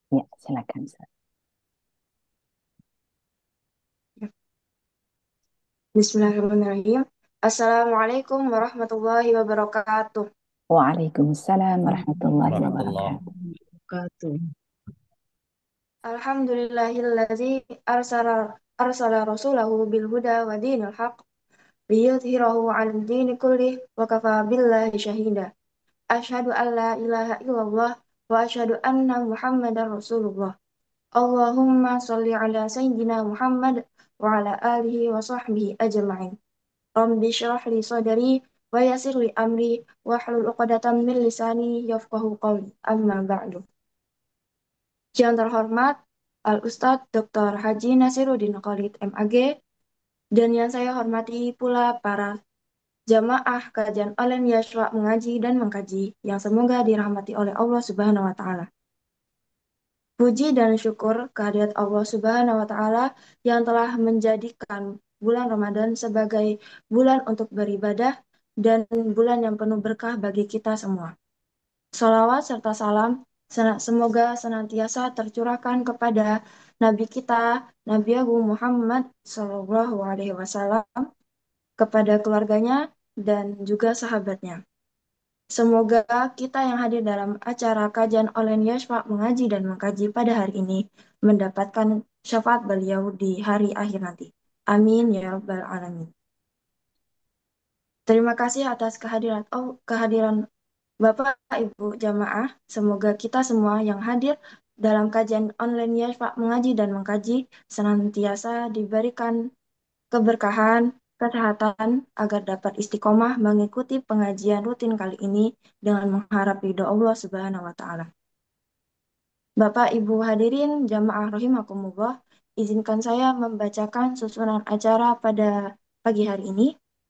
Ya, silakan. Ustaz. Bismillahirrahmanirrahim. Assalamualaikum warahmatullahi wabarakatuh. Waalaikumsalam warahmatullahi Warahmatullah. wabarakatuh. Wabarakatuh. Alhamdulillahillazi arsala rasulahu bil huda wa dinil haq liyudhhirahu 'alad dini kullih wa kafa billahi syahida. Asyhadu an la ilaha illallah wa asyhadu anna Muhammadar Rasulullah. Allahumma shalli ala sayyidina Muhammad wa ala alihi wa sahbihi ajma'in. Rabbi shrah li sadri wa yassir li amri wahlul 'uqdatam min lisani yafqahu qawli. Amma ba'du. Yang terhormat Al-Ustadz Dr. Haji Nasiruddin Khalid MAG dan yang saya hormati pula para jamaah kajian online Yashwa mengaji dan mengkaji yang semoga dirahmati oleh Allah Subhanahu wa taala. Puji dan syukur kehadirat Allah Subhanahu wa taala yang telah menjadikan bulan Ramadan sebagai bulan untuk beribadah dan bulan yang penuh berkah bagi kita semua. Salawat serta salam semoga senantiasa tercurahkan kepada Nabi kita, Nabi Agung Muhammad Sallallahu Alaihi Wasallam, kepada keluarganya dan juga sahabatnya. Semoga kita yang hadir dalam acara kajian online Yashfa mengaji dan mengkaji pada hari ini mendapatkan syafaat beliau di hari akhir nanti. Amin ya Rabbal Alamin. Terima kasih atas kehadiran Bapak Ibu jamaah. Semoga kita semua yang hadir dalam kajian online Yashfa mengaji dan mengkaji senantiasa diberikan keberkahan, kesehatan agar dapat istiqomah mengikuti pengajian rutin kali ini dengan mengharap ridho Allah Subhanahu wa taala. Bapak Ibu hadirin jamaah rahimakumullah, izinkan saya membacakan susunan acara pada pagi hari ini,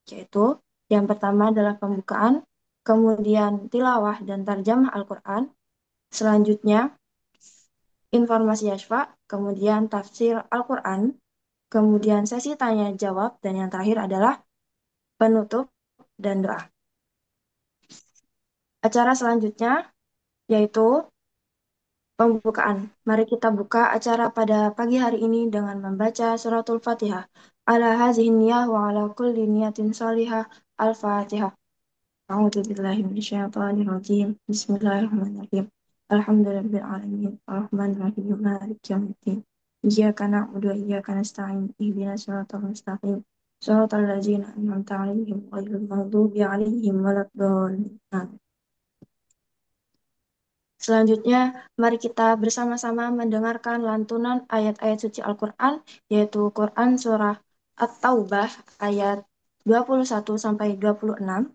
yaitu yang pertama adalah pembukaan, kemudian tilawah dan tarjamah Al-Quran, selanjutnya informasi Yashfa, kemudian tafsir Al-Quran, kemudian sesi tanya jawab, dan yang terakhir adalah penutup dan doa. Acara selanjutnya yaitu pembukaan. Mari kita buka acara pada pagi hari ini dengan membaca suratul Fatihah. Ala hazihi niyah wa ala kulli niyatin salihah. Al-Fatihah. A'udzu billahi minasyaitonir rajim. Bismillahirrahmanirrahim. Alhamdulillahirabbil alamin. Arrahmanir rahim. Maliki yaumiddin. Iyyaka na'budu wa iyyaka nasta'in. Ihdinas siratal mustaqim. Shiratal ladzina an'amta 'alaihim ghairil maghdubi 'alaihim waladdallin. Amin. Selanjutnya, mari kita bersama-sama mendengarkan lantunan ayat-ayat suci Al-Quran, yaitu Quran Surah At-Taubah ayat 21 sampai 26.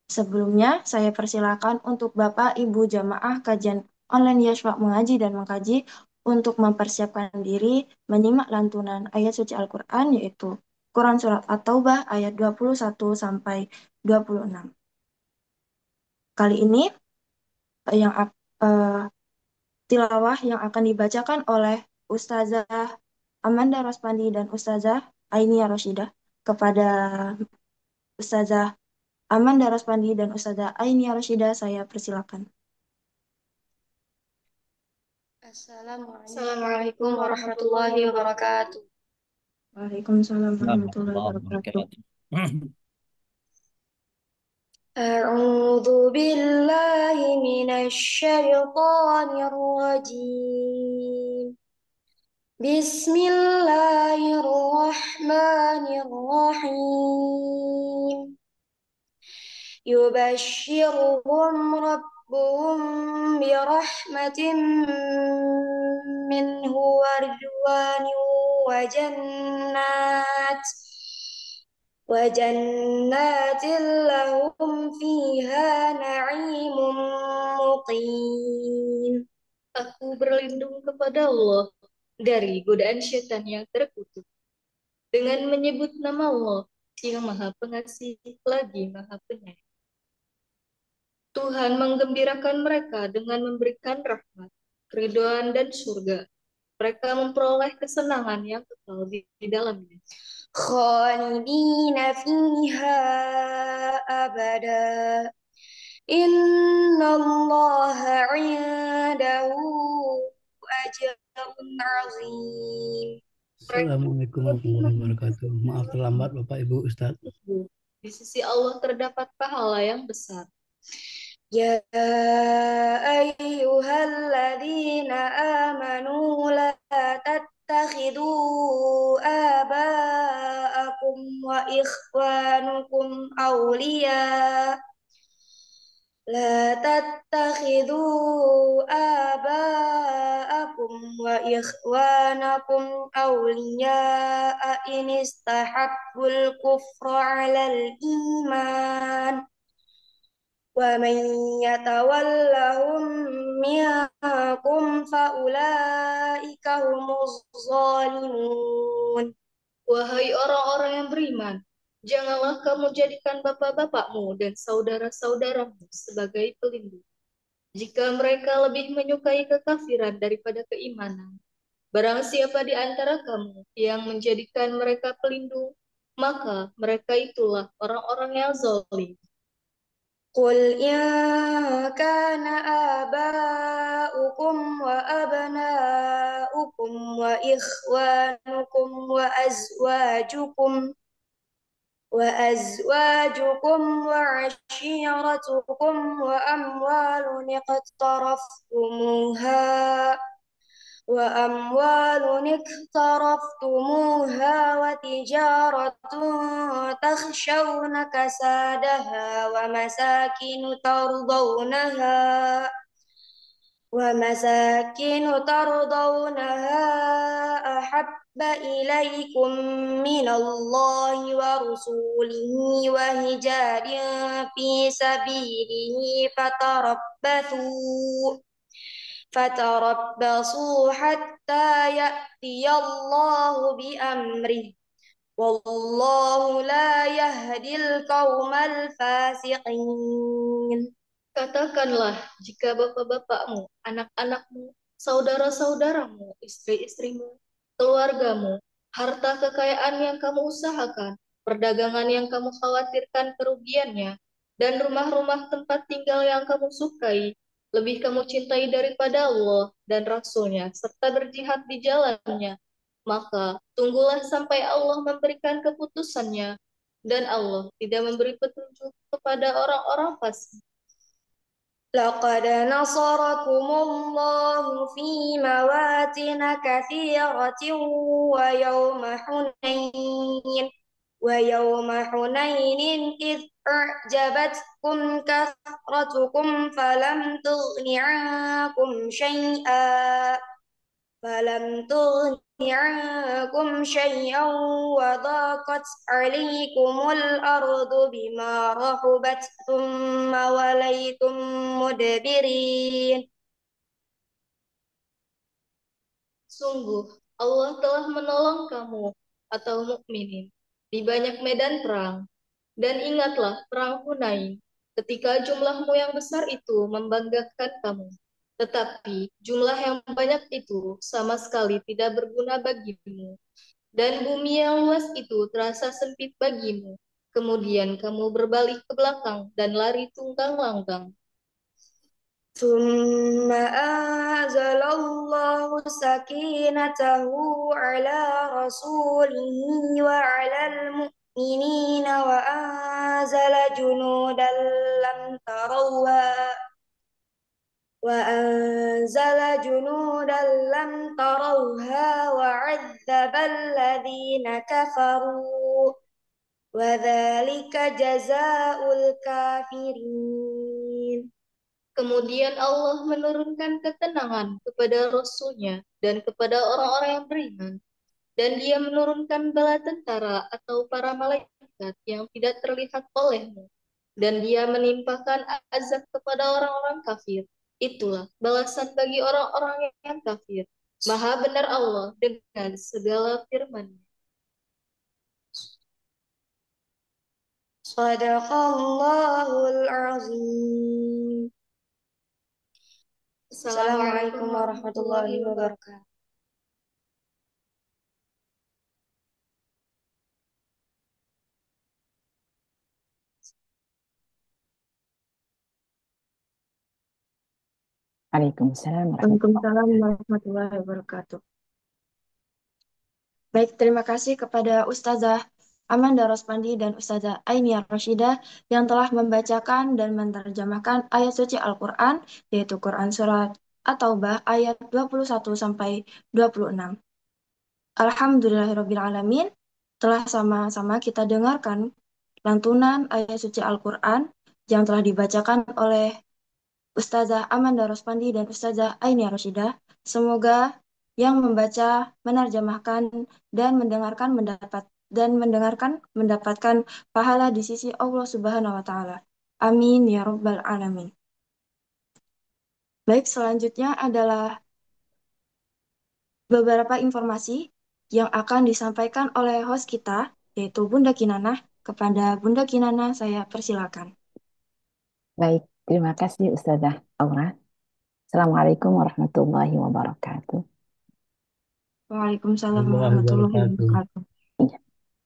Sebelumnya, saya persilakan untuk Bapak Ibu jamaah kajian online Yashwa mengaji dan mengkaji untuk mempersiapkan diri menyimak lantunan ayat suci Al-Quran, yaitu Quran Surat At-Taubah ayat 21 sampai 26. Kali ini, yang eh, tilawah yang akan dibacakan oleh Ustazah Amanda Rospandi dan Ustazah Ainia Rosyidah. Kepada Ustazah Amanda Rospandi dan Ustazah Ainia Rosyidah, saya persilakan. Assalamualaikum warahmatullahi wabarakatuh. Waalaikumsalam warahmatullahi Warahmatullahi wabarakatuh. wabarakatuh. A'udzu billahi minasy syaithanir rajim. Bismillahirrahmanirrahim. Yubashshiruhum rabbuhum birahmatin minhu wa ridwanin wa وجنات لهم فيها نعيم مقيم. Aku berlindung kepada Allah dari godaan syaitan yang terkutuk dengan menyebut nama Allah yang Maha Pengasih lagi Maha Penyayang. Tuhan menggembirakan mereka dengan memberikan rahmat, keridhaan dan surga. Mereka memperoleh kesenangan yang kekal di dalamnya. Khalidina fiha abada. Innallaha 'indahu أجر عظيم. Mereka Assalamualaikum warahmatullahi wabarakatuh. Maaf terlambat Bapak Ibu Ustadz. di sisi Allah terdapat pahala yang besar. يا أيها الذين آمنوا لا تتخذوا آباءكم وإخوانكم أولياء لا تتخذوا آباءكم وإخوانكم أولياء إن استحبوا الكفر على الإيمان ومن يتولهم منكم فأولئك هم الظالمون. Wahai orang-orang yang beriman, janganlah kamu jadikan bapak-bapakmu dan saudara-saudaramu sebagai pelindung. Jika mereka lebih menyukai kekafiran daripada keimanan, barang siapa di antara kamu yang menjadikan mereka pelindung, maka mereka itulah orang-orang yang zalim. قل إن كان آباؤكم وأبناؤكم وإخوانكم وأزواجكم وعشيرتكم وأموال اقترفتموها وتجارة تخشون كسادها ومساكن ترضونها أحب إليكم من الله ورسوله وهجار في سبيله فتربصوا حتى يأتي الله بأمره والله لا يهدي القوم الفاسقين. Katakanlah, jika bapak-bapakmu, anak-anakmu, saudara-saudaramu, istri-istrimu, keluargamu, harta kekayaan yang kamu usahakan, perdagangan yang kamu khawatirkan kerugiannya, dan rumah-rumah tempat tinggal yang kamu sukai, lebih kamu cintai daripada Allah dan Rasul-Nya, serta berjihad di jalannya, maka tunggulah sampai Allah memberikan keputusannya, dan Allah tidak memberi petunjuk kepada orang-orang fasik. لقد نصركم الله في مواطن كثيرة ويوم حنين إذ أعجبتكم كثرتكم فلم تغن عنكم شيئا وضاقت عليكم الأرض بما رحبت ثم وليتم مدبرين. Sungguh, Allah telah menolong kamu atau mukminin di banyak medan perang. Dan ingatlah perang Hunain, ketika jumlahmu yang besar itu membanggakan kamu. Tetapi jumlah yang banyak itu sama sekali tidak berguna bagimu. Dan bumi yang luas itu terasa sempit bagimu. Kemudian kamu berbalik ke belakang dan lari tunggang langgang. ثم أنزل الله سكينته على رسوله وعلى المؤمنين وأنزل جنودا لم تروها وعذب الذين كفروا وذلك جزاء الكافرين. Kemudian Allah menurunkan ketenangan kepada Rasul-Nya dan kepada orang-orang yang beriman. Dan Dia menurunkan bala tentara atau para malaikat yang tidak terlihat olehmu. Dan Dia menimpakan azab kepada orang-orang kafir. Itulah balasan bagi orang-orang yang kafir. Maha benar Allah dengan segala firman-Nya. Sadaqallahul azim. Assalamualaikum warahmatullahi wabarakatuh. Waalaikumsalam warahmatullahi Waalaikumsalam warahmatullahi wabarakatuh. Baik, terima kasih kepada Ustazah Amanda Rospandi dan Ustazah Ainia Rashidah yang telah membacakan dan menerjemahkan ayat suci Al-Quran, yaitu Quran Surat At-Taubah ayat 21 sampai 26. Alhamdulillahirrabbilalamin, telah sama-sama kita dengarkan lantunan ayat suci Al-Quran yang telah dibacakan oleh Ustazah Amanda Rospandi dan Ustazah Ainia Roshidah. Semoga yang membaca, menerjemahkan, dan mendengarkan mendapatkan pahala di sisi Allah Subhanahu wa taala. Amin ya rabbal alamin. Baik, selanjutnya adalah beberapa informasi yang akan disampaikan oleh host kita, yaitu Bunda Kinana. Kepada Bunda Kinana, saya persilakan. Baik, terima kasih Ustazah Aura. Assalamualaikum warahmatullahi wabarakatuh. Waalaikumsalam Warahmatullahi warahmatullahi wabarakatuh. wabarakatuh. Iya,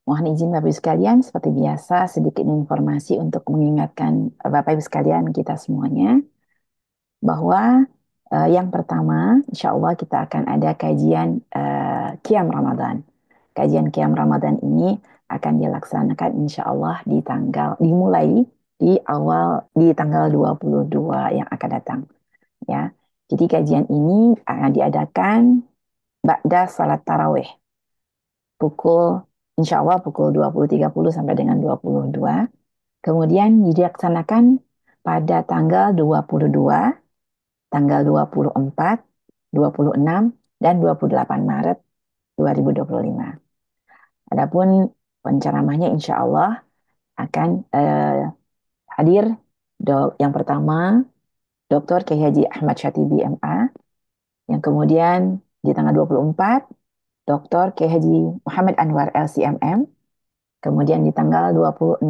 mohon izin Bapak Ibu sekalian, seperti biasa sedikit informasi untuk mengingatkan Bapak Ibu sekalian kita semuanya bahwa yang pertama, insya Allah kita akan ada kajian Qiyam Ramadan. Kajian Qiyam Ramadan ini akan dilaksanakan insya Allah dimulai di tanggal 22 yang akan datang. Ya, jadi kajian ini akan diadakan ba'da salat tarawih insya Allah pukul 20.30 sampai dengan 22. Kemudian dilaksanakan pada tanggal 22, tanggal 24, 26, dan 28 Maret 2025. Adapun penceramahnya insya Allah akan hadir yang pertama Dr. Kiai Haji Ahmad Syatibi MA, yang kemudian di tanggal 24 Dr. Kiai Haji Muhammad Anwar LCMM, kemudian di tanggal 26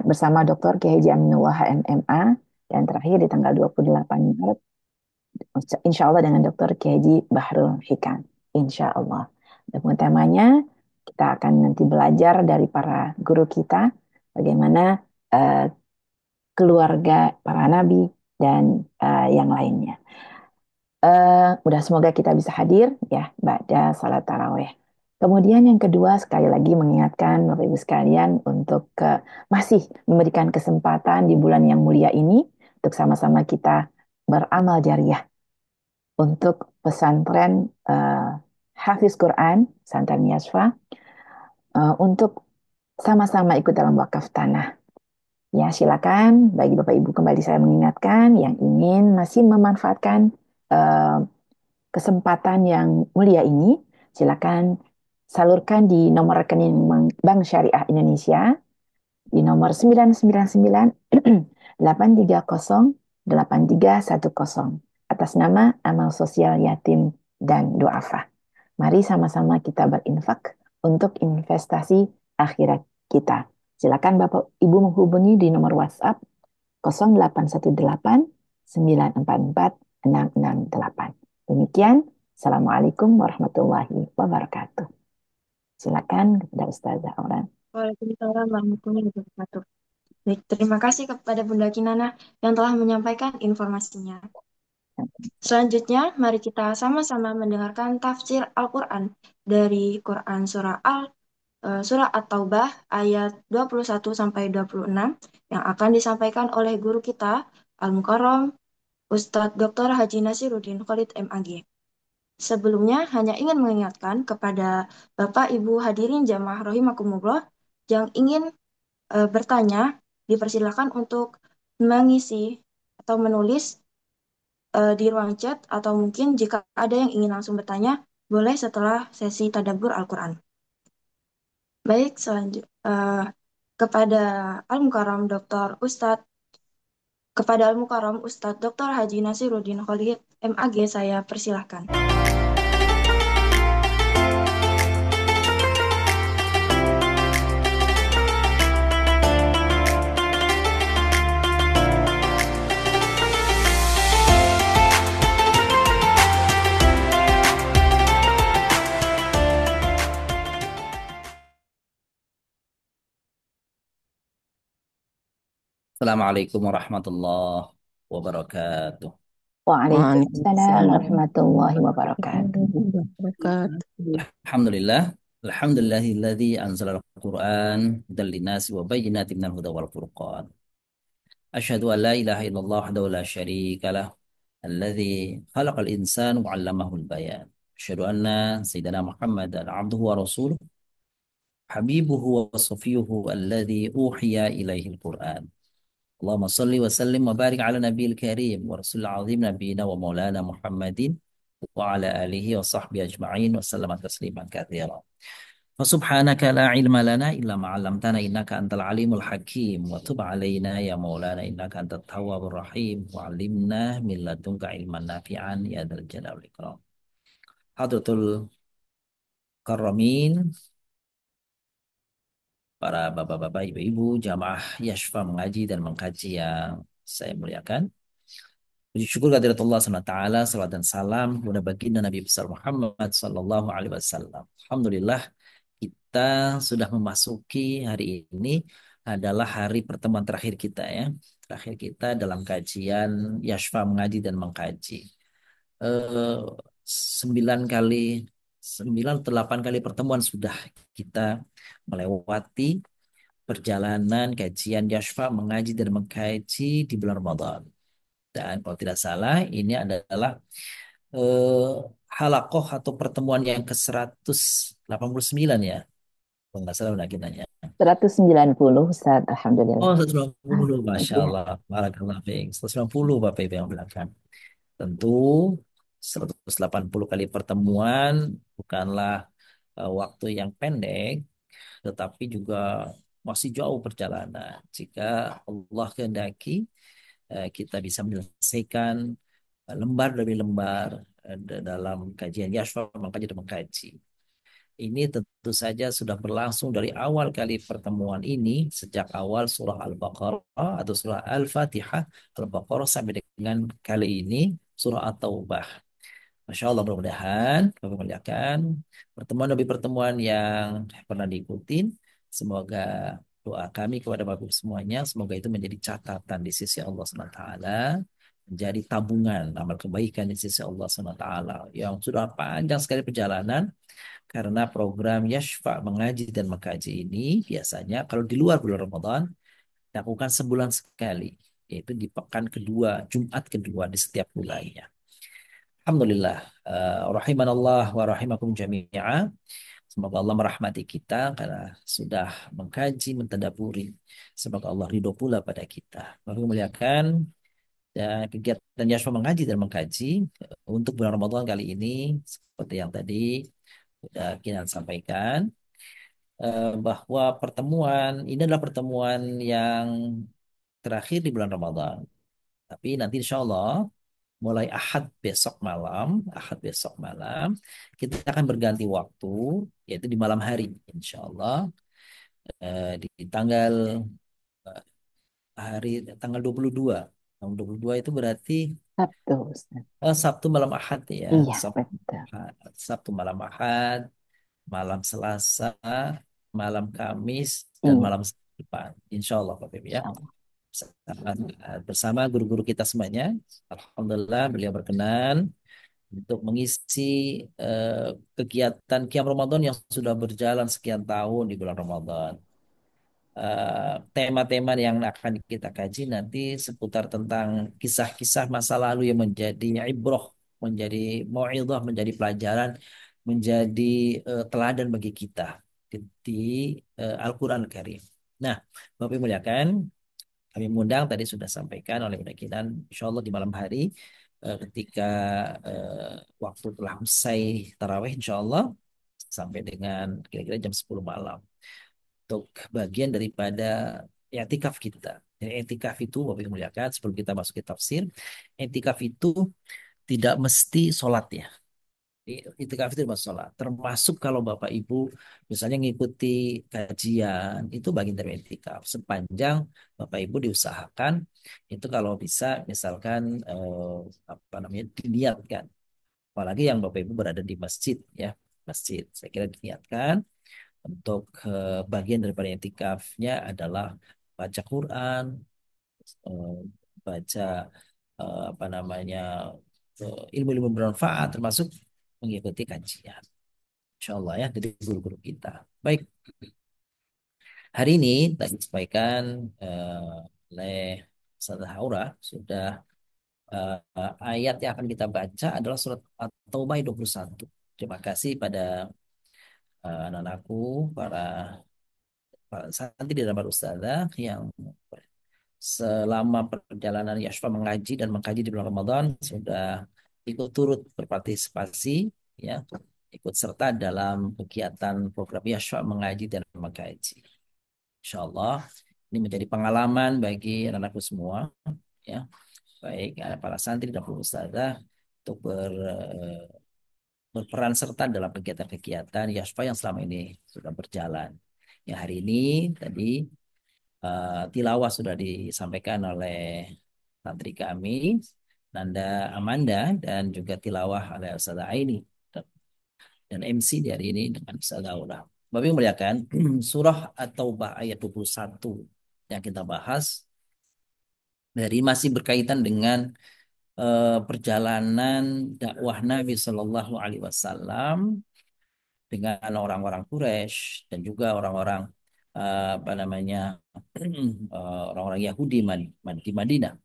bersama Dr. Kiai Haji Aminullah MMA, dan terakhir di tanggal 28 Maret insya Allah dengan Dr. Kiai Haji Bahrul Hikam, insya Allah. Dan temanya kita akan nanti belajar dari para guru kita bagaimana keluarga para nabi dan yang lainnya. Udah semoga kita bisa hadir ya pada salat tarawih. Kemudian yang kedua, sekali lagi mengingatkan Bapak Ibu sekalian untuk masih memberikan kesempatan di bulan yang mulia ini untuk sama-sama kita beramal jariah untuk pesantren Hafiz Quran, pesantren Yasfa, untuk sama-sama ikut dalam wakaf tanah. Ya, silakan bagi Bapak Ibu, kembali saya mengingatkan yang ingin masih memanfaatkan kesempatan yang mulia ini, silakan salurkan di nomor rekening Bank Syariah Indonesia di nomor 999 830 8310 atas nama Amal Sosial Yatim dan Duafa. Mari sama-sama kita berinfak untuk investasi akhirat kita. Silakan Bapak Ibu menghubungi di nomor WhatsApp 0818 944 668. Demikian, Assalamualaikum warahmatullahi wabarakatuh. Silakan kepada Ustazah Auran. Waalaikumsalam warahmatullahi wabarakatuh. Baik, terima kasih kepada Bunda Kinana yang telah menyampaikan informasinya. Selanjutnya, mari kita sama-sama mendengarkan tafsir Al-Quran dari Quran Surah At-Taubah ayat 21 sampai 26 yang akan disampaikan oleh guru kita Al-Mukarram Ustadz Dr. Haji Nasiruddin Khalid MAG. Sebelumnya, hanya ingin mengingatkan kepada Bapak Ibu hadirin jamaah rahimakumullah yang ingin bertanya, dipersilakan untuk mengisi atau menulis di ruang chat, atau mungkin jika ada yang ingin langsung bertanya, boleh setelah sesi tadabbur Al-Quran. Baik, kepada Al-Mukarram Ustadz Dr. Haji Nasiruddin Khalid MAG, saya persilahkan. Assalamualaikum warahmatullahi wabarakatuh. Waalaikumsalam Waalaikumsalam warahmatullahi wabarakatuh. warahmatullahi wabarakatuh. Alhamdulillah. Alhamdulillahilladzi anzala al-Qur'an hudal linasi wa bayyinatin minal huda wal furqan. Asyhadu an la ilaha illallah wahdahu la syarika lah. Alladzi khalaqal insana wa 'allamahul bayan. Asyhadu anna sayyidina Muhammadan 'abduhu wa rasuluh habibuhu wa safiyuhu alladzi uhiya ilaihil Qur'an. Allahumma salli wa sallim wa barik ala nabiyil karim wa rasulil azim nabiyina wa maulana Muhammadin wa ala alihi wa sahbihi ajma'in wa sallama tasliman katsira. فسبحانك لا علم لنا إلا ما علمتنا إنك أنت العليم الحكيم وتب علينا يا مولانا إنك أنت التواب الرحيم وعلمنا من لدنك علما نافعا يا ذا الجلال والإكرام. Hadratul Karamin, para bapak-bapak, ibu-ibu, jamaah Yashfa mengaji dan mengkaji yang saya muliakan. Puji syukur kehadirat Allah SWT, salat dan salam kepada baginda Nabi besar Muhammad Sallallahu Alaihi Wasallam. Alhamdulillah, kita sudah memasuki hari ini adalah hari pertemuan terakhir kita ya. Terakhir kita dalam kajian Yashfa mengaji dan mengkaji. Eh, 9 kali, 9 atau 8 kali pertemuan sudah kita melewati perjalanan kajian Yashfa mengaji dan mengkaji di bulan Ramadan. Dan kalau tidak salah ini adalah eh, halakoh atau pertemuan yang ke-189 ya. Kalau nggak salah udah kitanya. 190 Ustaz, Alhamdulillah. Oh, 190. Masya Iya. Allah. Barakallah fiik. 190 Bapak Ibu yang belakang. Tentu 180 kali pertemuan bukanlah waktu yang pendek, tetapi juga masih jauh perjalanan. Jika Allah kehendaki, kita bisa menyelesaikan lembar demi lembar dalam kajian Yashfa mengkaji dan mengkaji. Ini tentu saja sudah berlangsung dari awal kali pertemuan ini, sejak awal surah Al-Baqarah atau surah Al-Fatihah, Al-Baqarah sampai dengan kali ini surah At-Taubah. Masya Allah, mudah-mudahan kami muliakan pertemuan demi pertemuan yang pernah diikutin. Semoga doa kami kepada Bapak Ibu semuanya, semoga itu menjadi catatan di sisi Allah SWT, menjadi tabungan amal kebaikan di sisi Allah SWT yang sudah panjang sekali perjalanan. Karena program Yashfa mengaji dan mengkaji ini biasanya kalau di luar bulan Ramadan dilakukan sebulan sekali, yaitu di pekan kedua, Jumat kedua di setiap bulannya. Alhamdulillah, rahimanallah wa rahimakum jami'a. Semoga Allah merahmati kita karena sudah mengkaji, mentadaburi. Semoga Allah ridho pula pada kita. Lalu memuliakan dan kegiatan Yashfa mengaji dan mengkaji untuk bulan Ramadan kali ini seperti yang tadi sudah kita sampaikan, bahwa pertemuan ini adalah pertemuan yang terakhir di bulan Ramadan. Tapi nanti insya Allah mulai Ahad besok malam, kita akan berganti waktu, yaitu di malam hari, insya Allah, di tanggal eh, tanggal 22. Tanggal 22 itu berarti Sabtu, Ustaz. Sabtu malam Ahad ya. Iya, Sabtu, betul. Sabtu malam Ahad, malam Selasa, malam Kamis, dan Iya, malam depan. Insya Allah Bapak Ibu ya. insya Allah. Bersama guru-guru kita semuanya. Alhamdulillah beliau berkenan untuk mengisi kegiatan Qiyam Ramadan yang sudah berjalan sekian tahun di bulan Ramadan. Tema-tema yang akan kita kaji nanti seputar tentang kisah-kisah masa lalu yang menjadi ibroh, menjadi mau'idhah, menjadi pelajaran, menjadi teladan bagi kita di Al-Quran Karim. Nah, Bapak Ibu muliakan, kami mengundang tadi sudah sampaikan oleh Mudakinan, insya Allah di malam hari ketika waktu telah usai tarawih insya Allah sampai dengan kira-kira jam 10 malam untuk bagian daripada i'tikaf kita. Jadi i'tikaf itu Bapak Ibu muliakan, sebelum kita masuk ke tafsir, i'tikaf itu tidak mesti sholat ya. I'tikaf itu termasuk sholat. Termasuk kalau Bapak Ibu misalnya ngikuti kajian, itu bagian dari i'tikaf. Sepanjang Bapak Ibu diusahakan, itu kalau bisa misalkan apa namanya diniatkan. Apalagi yang Bapak Ibu berada di masjid ya. Masjid, saya kira diniatkan untuk bagian daripada i'tikafnya adalah baca Quran, baca apa namanya ilmu-ilmu bermanfaat termasuk mengikuti kajian. Insya Allah ya, dari guru-guru kita. Baik, hari ini tadi disampaikan oleh Ustaz Haura sudah ayat yang akan kita baca adalah surat At-Taubah 21. Terima kasih pada anak-anakku, para santri dan para ustazah yang selama perjalanan Yashfa mengaji dan mengkaji di bulan Ramadan sudah ikut turut berpartisipasi, ya, ikut serta dalam kegiatan program Yashfa mengaji dan mengkaji. Insya Allah ini menjadi pengalaman bagi anak-anakku semua, ya, baik para santri dan para ustazah untuk berperan serta dalam kegiatan-kegiatan Yashfa yang selama ini sudah berjalan. Ya, hari ini tadi tilawah sudah disampaikan oleh santri kami Nanda Amanda dan juga tilawah oleh Ustazah Aini dan MC di hari ini dengan Ustazah Aura. Bapak yang muliakan, surah At-Taubah ayat 21 yang kita bahas dari masih berkaitan dengan perjalanan dakwah Nabi Shallallahu Alaihi Wasallam dengan orang-orang Quraisy dan juga orang-orang apa namanya orang-orang Yahudi di Madinah.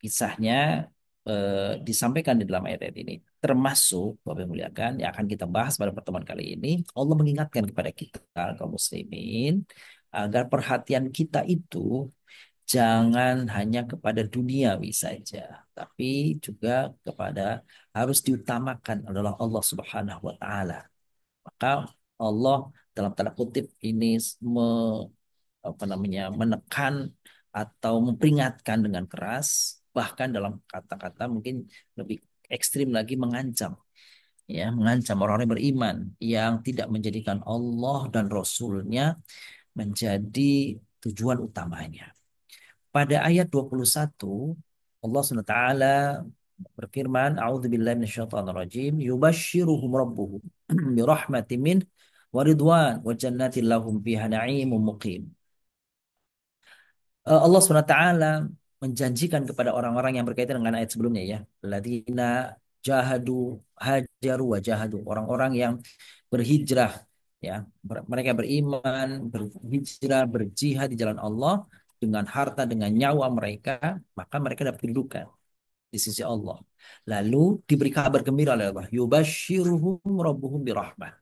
Kisahnya disampaikan di dalam ayat ini, termasuk Bapak yang muliakan yang akan kita bahas pada pertemuan kali ini. Allah mengingatkan kepada kita kaum muslimin agar perhatian kita itu jangan hanya kepada duniawi saja, tapi juga kepada harus diutamakan adalah Allah Subhanahu wa taala. Maka Allah dalam tanda kutip ini menekan atau memperingatkan dengan keras, bahkan dalam kata-kata mungkin lebih ekstrim lagi mengancam, ya, mengancam orang-orang beriman yang tidak menjadikan Allah dan Rasul-Nya menjadi tujuan utamanya. Pada ayat 21 Allah SWT berfirman, A'udzubillahi minasyaitonirrajim, yubashshiruhum rabbuhum birahmatin min wa ridwan wa jannatin lahum fiha na'imun muqim. Allah SWT menjanjikan kepada orang-orang yang berkaitan dengan ayat sebelumnya, ya, alladzina jahadu hajaru wa jahadu, orang-orang yang berhijrah, ya, mereka beriman, berhijrah, berjihad di jalan Allah dengan harta, dengan nyawa mereka, maka mereka dapat kedudukan di sisi Allah. Lalu diberi kabar gembira oleh Allah, yubashshiruhum rabbuhum birahmah.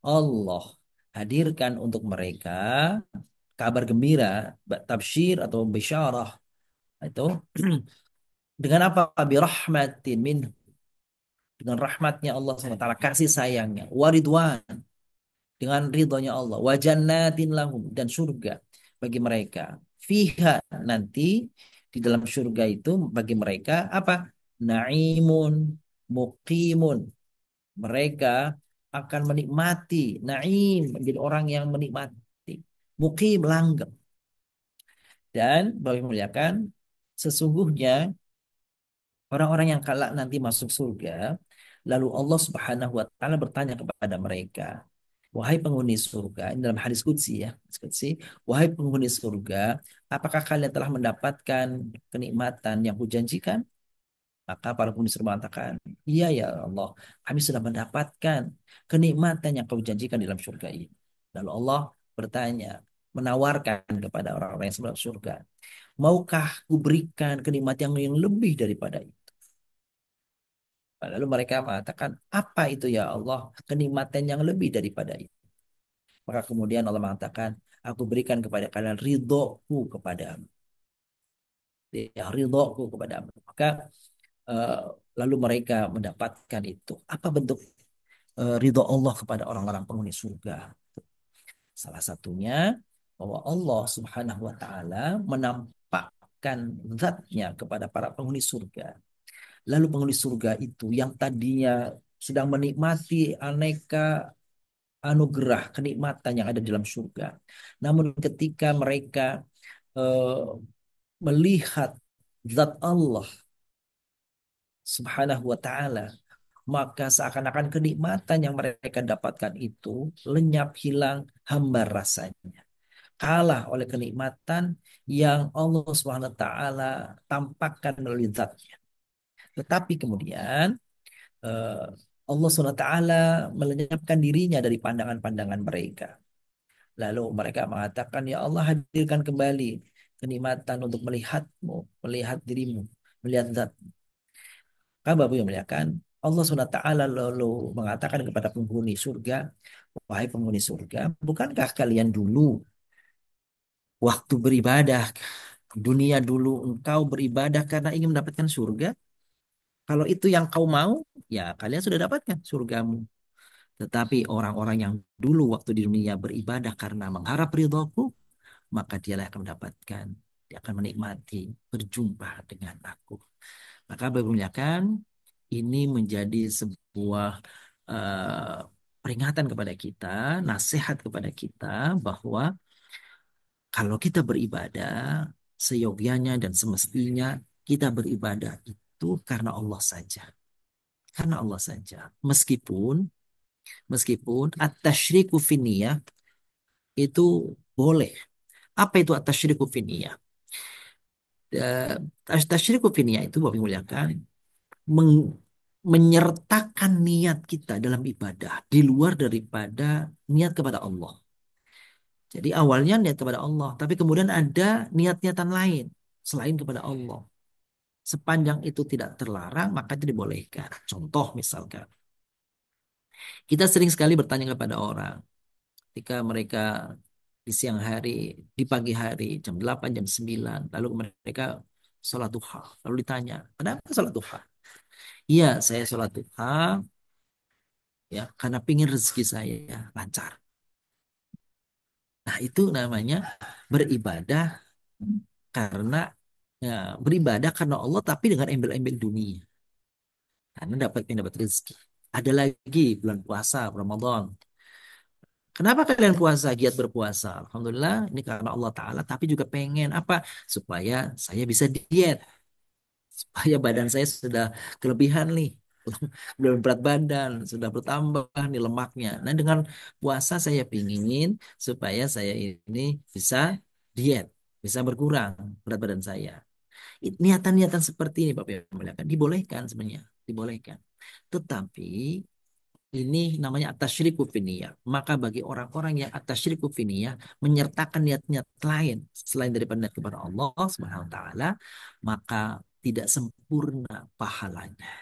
Allah hadirkan untuk mereka kabar gembira, tabsyir atau bisyarah itu dengan apa? Birahmatin min, dengan rahmatnya Allah SWT, kasih sayangnya, waridwan, dengan ridhonya Allah, wa jannatin lahum, dan surga bagi mereka, fiha, nanti di dalam surga itu bagi mereka apa? Naimun muqimun, mereka akan menikmati, naim menjadi orang yang menikmati, muqim langgeng. Dan Bapak muliakan, sesungguhnya orang-orang yang kelak nanti masuk surga, lalu Allah Subhanahu wa taala bertanya kepada mereka, wahai penghuni surga, ini dalam hadis qudsi, ya, hadis qudsi, wahai penghuni surga, apakah kalian telah mendapatkan kenikmatan yang kujanjikan? Maka para penghuni surga mengatakan, iya ya Allah, kami sudah mendapatkan kenikmatan yang kau janjikan di dalam surga ini. Lalu Allah bertanya, menawarkan kepada orang-orang yang sebelum surga, maukah kuberikan kenikmatan yang lebih daripada itu? Lalu mereka mengatakan, apa itu ya Allah, kenikmatan yang lebih daripada itu? Maka kemudian Allah mengatakan, aku berikan kepada kalian ridhoku kepadamu. Ya, ridhoku kepadamu. Maka eh, lalu mereka mendapatkan itu. Apa bentuk ridho Allah kepada orang-orang penghuni surga? Salah satunya bahwa Allah Subhanahu wa taala menampakkan zatnya kepada para penghuni surga. Lalu penghuni surga itu yang tadinya sedang menikmati aneka anugerah, kenikmatan yang ada di dalam surga. Namun ketika mereka eh, melihat zat Allah Subhanahu wa taala, maka seakan-akan kenikmatan yang mereka dapatkan itu lenyap, hilang, hambar rasanya. Kalah oleh kenikmatan yang Allah Subhanahu wa taala tampakkan melalui zatnya. Tetapi kemudian eh, Allah SWT melenyapkan dirinya dari pandangan-pandangan mereka. Lalu mereka mengatakan, ya Allah hadirkan kembali kenikmatan untuk melihatmu, melihat dirimu, melihat zat. Kabar yang muliakan. Allah SWT lalu mengatakan kepada penghuni surga, wahai penghuni surga, bukankah kalian dulu waktu beribadah, dunia dulu engkau beribadah karena ingin mendapatkan surga? Kalau itu yang kau mau, ya kalian sudah dapatkan surgamu. Tetapi orang-orang yang dulu waktu di dunia beribadah karena mengharap ridhoku, maka dialah yang akan mendapatkan, dia akan menikmati berjumpa dengan aku. Maka bermuliakan, ini menjadi sebuah eh, peringatan kepada kita, nasihat kepada kita bahwa kalau kita beribadah, seyogyanya dan semestinya kita beribadah itu karena Allah saja. Karena Allah saja. Meskipun at-tasyriku finniyah itu boleh. Apa itu at-tasyriku finniyah? Eh, Tasyriku finniyah itu Bapak muliakan meng- menyertakan niat kita dalam ibadah di luar daripada niat kepada Allah. Jadi awalnya niat kepada Allah, tapi kemudian ada niat-niatan lain selain kepada Allah. Sepanjang itu tidak terlarang, maka itu dibolehkan. Contoh misalkan, kita sering sekali bertanya kepada orang ketika mereka di siang hari, di pagi hari, jam 8, jam 9, lalu mereka sholat duha. Lalu ditanya, kenapa sholat duha? Iya, saya sholat duha ya karena pingin rezeki saya lancar. Nah, itu namanya beribadah karena ya, beribadah karena Allah tapi dengan embel-embel dunia. Karena dapat rezeki. Ada lagi bulan puasa Ramadan. Kenapa kalian puasa, giat berpuasa? Alhamdulillah, ini karena Allah Ta'ala, tapi juga pengen apa? Supaya saya bisa diet. Supaya badan saya sudah kelebihan nih. Belum berat badan, sudah bertambah nih lemaknya. Nah, dengan puasa saya pingin supaya saya ini bisa diet, bisa berkurang berat badan saya. Niatan-niatan seperti ini, Bapak Ibu, dibolehkan sebenarnya, dibolehkan. Tetapi ini namanya at-tasyriku finiyah. Maka bagi orang-orang yang at-tasyriku finiyah menyertakan niat-niat lain selain daripada niat kepada Allah Subhanahu wa taala, maka tidak sempurna pahalanya.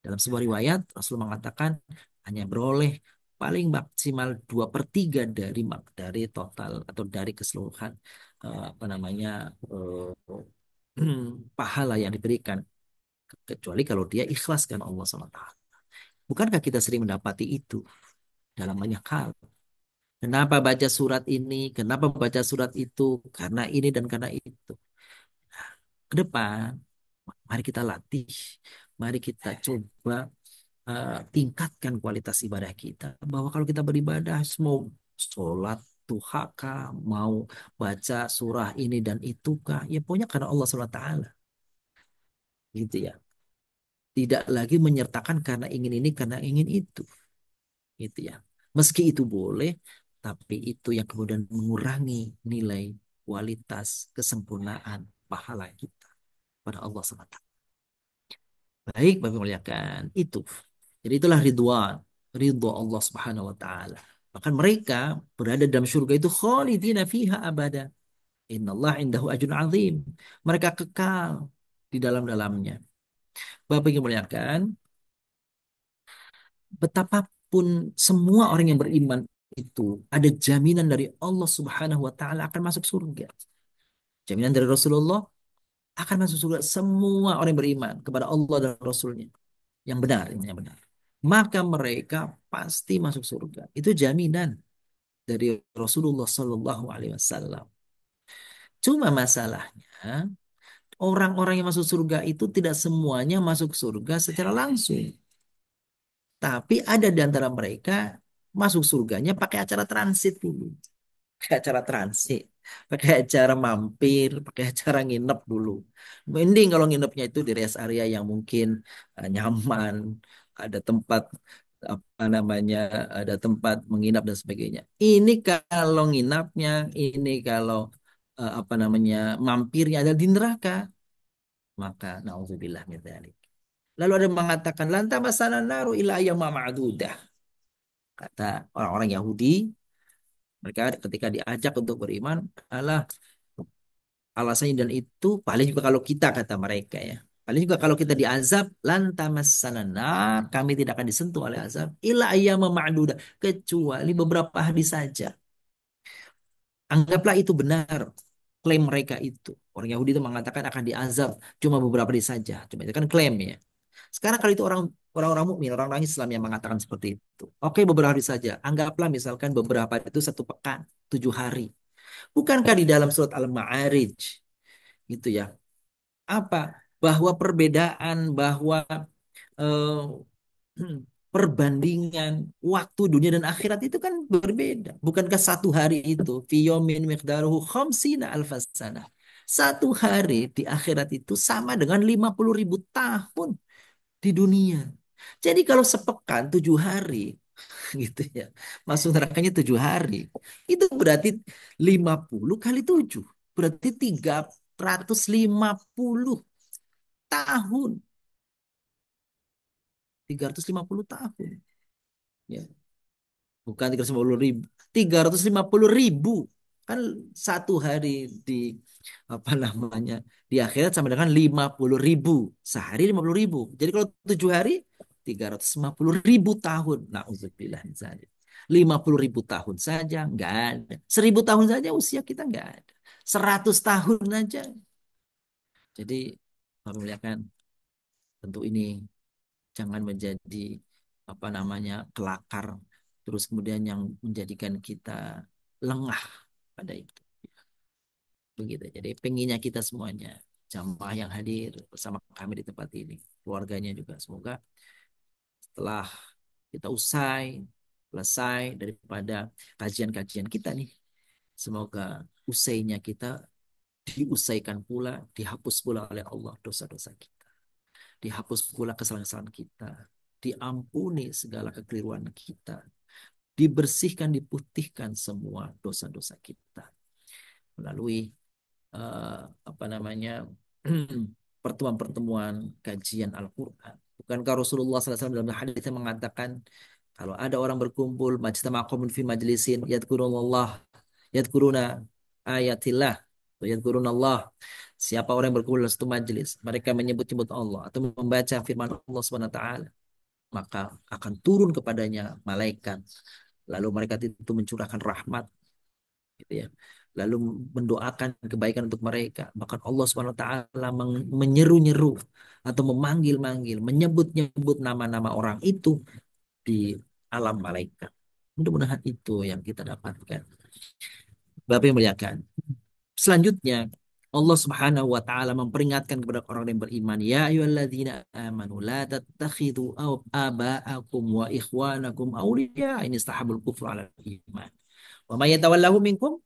Dalam sebuah riwayat Rasul mengatakan hanya beroleh paling maksimal 2/3 dari total atau dari keseluruhan apa namanya pahala yang diberikan, kecuali kalau dia ikhlaskan Allah SWT. Bukankah kita sering mendapati itu dalam banyak hal? Kenapa baca surat ini? Kenapa baca surat itu? Karena ini dan karena itu. Ke depan, mari kita latih. Mari kita coba tingkatkan kualitas ibadah kita. Bahwa kalau kita beribadah, mau sholat, duha kah, mau baca surah ini dan itu kah, ya pokoknya karena Allah SWT. Gitu ya. Tidak lagi menyertakan karena ingin ini, karena ingin itu. Gitu ya. Meski itu boleh, tapi itu yang kemudian mengurangi nilai kualitas kesempurnaan pahala kita pada Allah SWT. Baik, Bapak muliakan itu. Jadi itulah ridwan, ridho Allah Subhanahu wa taala. Bahkan mereka berada dalam surga itu khalidina fiha abada. Innallah indahu ajrun azim. Mereka kekal di dalam-dalamnya. Bapak yang muliakan, betapapun semua orang yang beriman itu ada jaminan dari Allah Subhanahu wa taala akan masuk surga. Jaminan dari Rasulullah akan masuk surga semua orang yang beriman kepada Allah dan Rasulnya. Yang benar, ini yang benar. Maka mereka pasti masuk surga. Itu jaminan dari Rasulullah Shallallahu Alaihi Wasallam. Cuma masalahnya orang-orang yang masuk surga itu tidak semuanya masuk surga secara langsung. Tapi ada di antara mereka masuk surganya pakai acara transit dulu. Pakai acara transit. Pakai acara mampir, pakai acara nginep dulu. Mending kalau nginepnya itu di rest area yang mungkin nyaman, ada tempat apa namanya, ada tempat menginap dan sebagainya. Ini kalau nginapnya, ini kalau apa namanya mampirnya ada di neraka, maka naudzubillah min dzalik. Lalu ada yang mengatakan lantamasana naru ila ayyama ma'dudah. Kata orang-orang Yahudi, mereka ketika diajak untuk beriman, alah alasannya dan itu paling juga kalau kita kata mereka ya. Paling juga kalau kita diazab lantamasana nar, kami tidak akan disentuh oleh azab ila ayyama ma'dudah kecuali beberapa hari saja. Anggaplah itu benar klaim mereka itu. Orang Yahudi itu mengatakan akan diazab cuma beberapa hari saja. Cuma itu kan klaim ya. Sekarang kalau itu orang-orang mukmin, orang-orang Islam yang mengatakan seperti itu. Oke, beberapa hari saja. Anggaplah misalkan beberapa hari itu 1 pekan, 7 hari. Bukankah di dalam surat Al-Ma'arij gitu ya? Apa? Bahwa perbedaan, bahwa eh, perbandingan waktu dunia dan akhirat itu kan berbeda. Bukankah 1 hari itu fiyomin miqdaruhu khamsina alfasana. 1 hari di akhirat itu sama dengan 50.000 tahun di dunia. Jadi kalau sepekan 7 hari gitu ya, masuk nerakanya 7 hari, itu berarti 50 kali 7, berarti 350 tahun. 350 tahun. Ya, bukan 350.000, 350.000. Kan 1 hari di apa namanya di akhirat sama dengan 50.000. Sehari 50.000. Jadi kalau 7 hari 350.000 tahun. Nauzubillah min dzalik. 50.000 tahun saja nggak ada. 1.000 tahun saja usia kita nggak ada. 100 tahun aja. Jadi Bapak muliakan, tentu ini jangan menjadi apa namanya kelakar terus kemudian yang menjadikan kita lengah pada itu. Begitu. Jadi pengennya kita semuanya, jamaah yang hadir bersama kami di tempat ini, keluarganya juga semoga setelah kita selesai daripada kajian-kajian kita nih, semoga usainya kita diusaikan pula, dihapus pula oleh Allah dosa-dosa kita. Dihapus pula kesalahan-kesalahan kita. Diampuni segala kekeliruan kita. Dibersihkan, diputihkan semua dosa-dosa kita melalui apa namanya pertemuan-pertemuan kajian Al-Quran. Bukankah Rasulullah SAW dalam hadis yang mengatakan kalau ada orang berkumpul majtama qaumun fi majlisin yadhkurullah yadhkuruna ayatillah yadhkurunallah, siapa orang yang berkumpul dalam satu majlis mereka menyebut-nyebut Allah atau membaca firman Allah Subhanahu wa taala, maka akan turun kepadanya malaikat, lalu mereka itu mencurahkan rahmat gitu ya, lalu mendoakan kebaikan untuk mereka. Bahkan Allah Subhanahu wa taala menyeru-nyeru atau memanggil-manggil, menyebut-nyebut nama-nama orang itu di alam malaikat. Mudah-mudahan itu yang kita dapatkan. Bapak yang muliakan. Selanjutnya Allah Subhanahu wa taala memperingatkan kepada orang yang beriman, ya ayyuhalladzina amanu la tattakhidhu aba'akum wa ikhwanakum awliya in istahabul kufra 'alal iman. Wa may yatawallahu minkum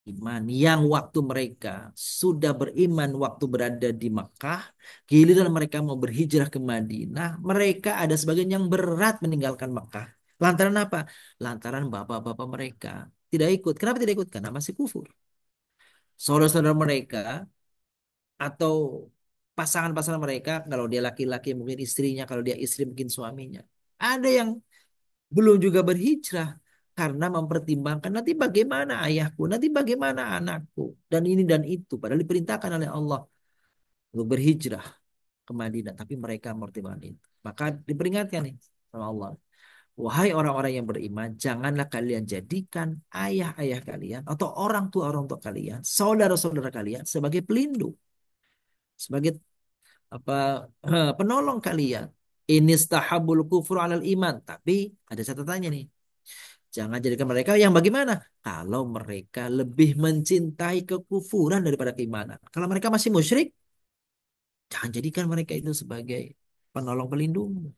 iman, yang waktu mereka sudah beriman waktu berada di Makkah, giliran mereka mau berhijrah ke Madinah, mereka ada sebagian yang berat meninggalkan Makkah. Lantaran apa? Lantaran bapak-bapak mereka tidak ikut. Kenapa tidak ikut? Karena masih kufur. Saudara-saudara mereka atau pasangan-pasangan mereka, kalau dia laki-laki mungkin istrinya, kalau dia istri mungkin suaminya. Ada yang belum juga berhijrah karena mempertimbangkan nanti bagaimana ayahku, nanti bagaimana anakku, dan ini dan itu. Padahal diperintahkan oleh Allah untuk berhijrah ke Madinah, tapi mereka mempertimbangkan itu. Maka diperingatkan nih sama Allah, wahai orang-orang yang beriman, janganlah kalian jadikan ayah-ayah kalian atau orang tua kalian, saudara-saudara kalian sebagai pelindung, sebagai apa penolong kalian. Inistahabul kufru alal iman. Tapi ada catatannya nih. Jangan jadikan mereka yang bagaimana? Kalau mereka lebih mencintai kekufuran daripada keimanan. Kalau mereka masih musyrik, jangan jadikan mereka itu sebagai penolong pelindung.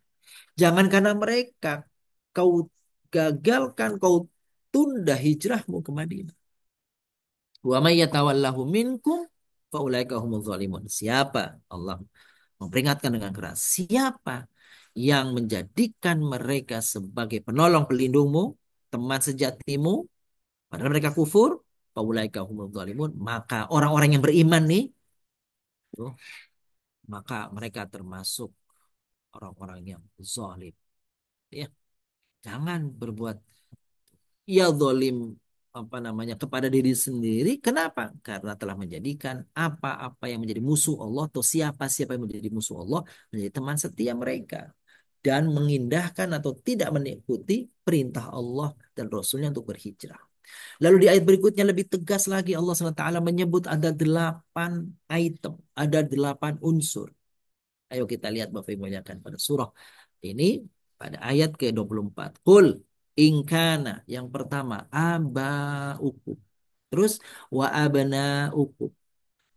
Jangan karena mereka kau gagalkan, kau tunda hijrahmu ke Madinah. Wa may yatawallahu minkum faulaika humuz zalimun. Siapa? Allah memperingatkan dengan keras. Siapa yang menjadikan mereka sebagai penolong pelindungmu, teman sejatimu, padahal mereka kufur, faulaika humuz zalimun, maka orang-orang yang beriman nih, Tuh, maka mereka termasuk orang-orang yang zalim. Ya, jangan berbuat ya zalim kepada diri sendiri. Kenapa? Karena telah menjadikan apa-apa yang menjadi musuh Allah atau siapa-siapa yang menjadi musuh Allah menjadi teman setia mereka dan mengindahkan atau tidak mengikuti perintah Allah dan Rasulnya untuk berhijrah. Lalu di ayat berikutnya lebih tegas lagi Allah SWT menyebut ada 8 item, ada 8 unsur. Ayo kita lihat Bapak Ibu muliakan pada surah ini pada ayat ke-24. Qul ingkana yang pertama abaukum. Terus wa abnaukum.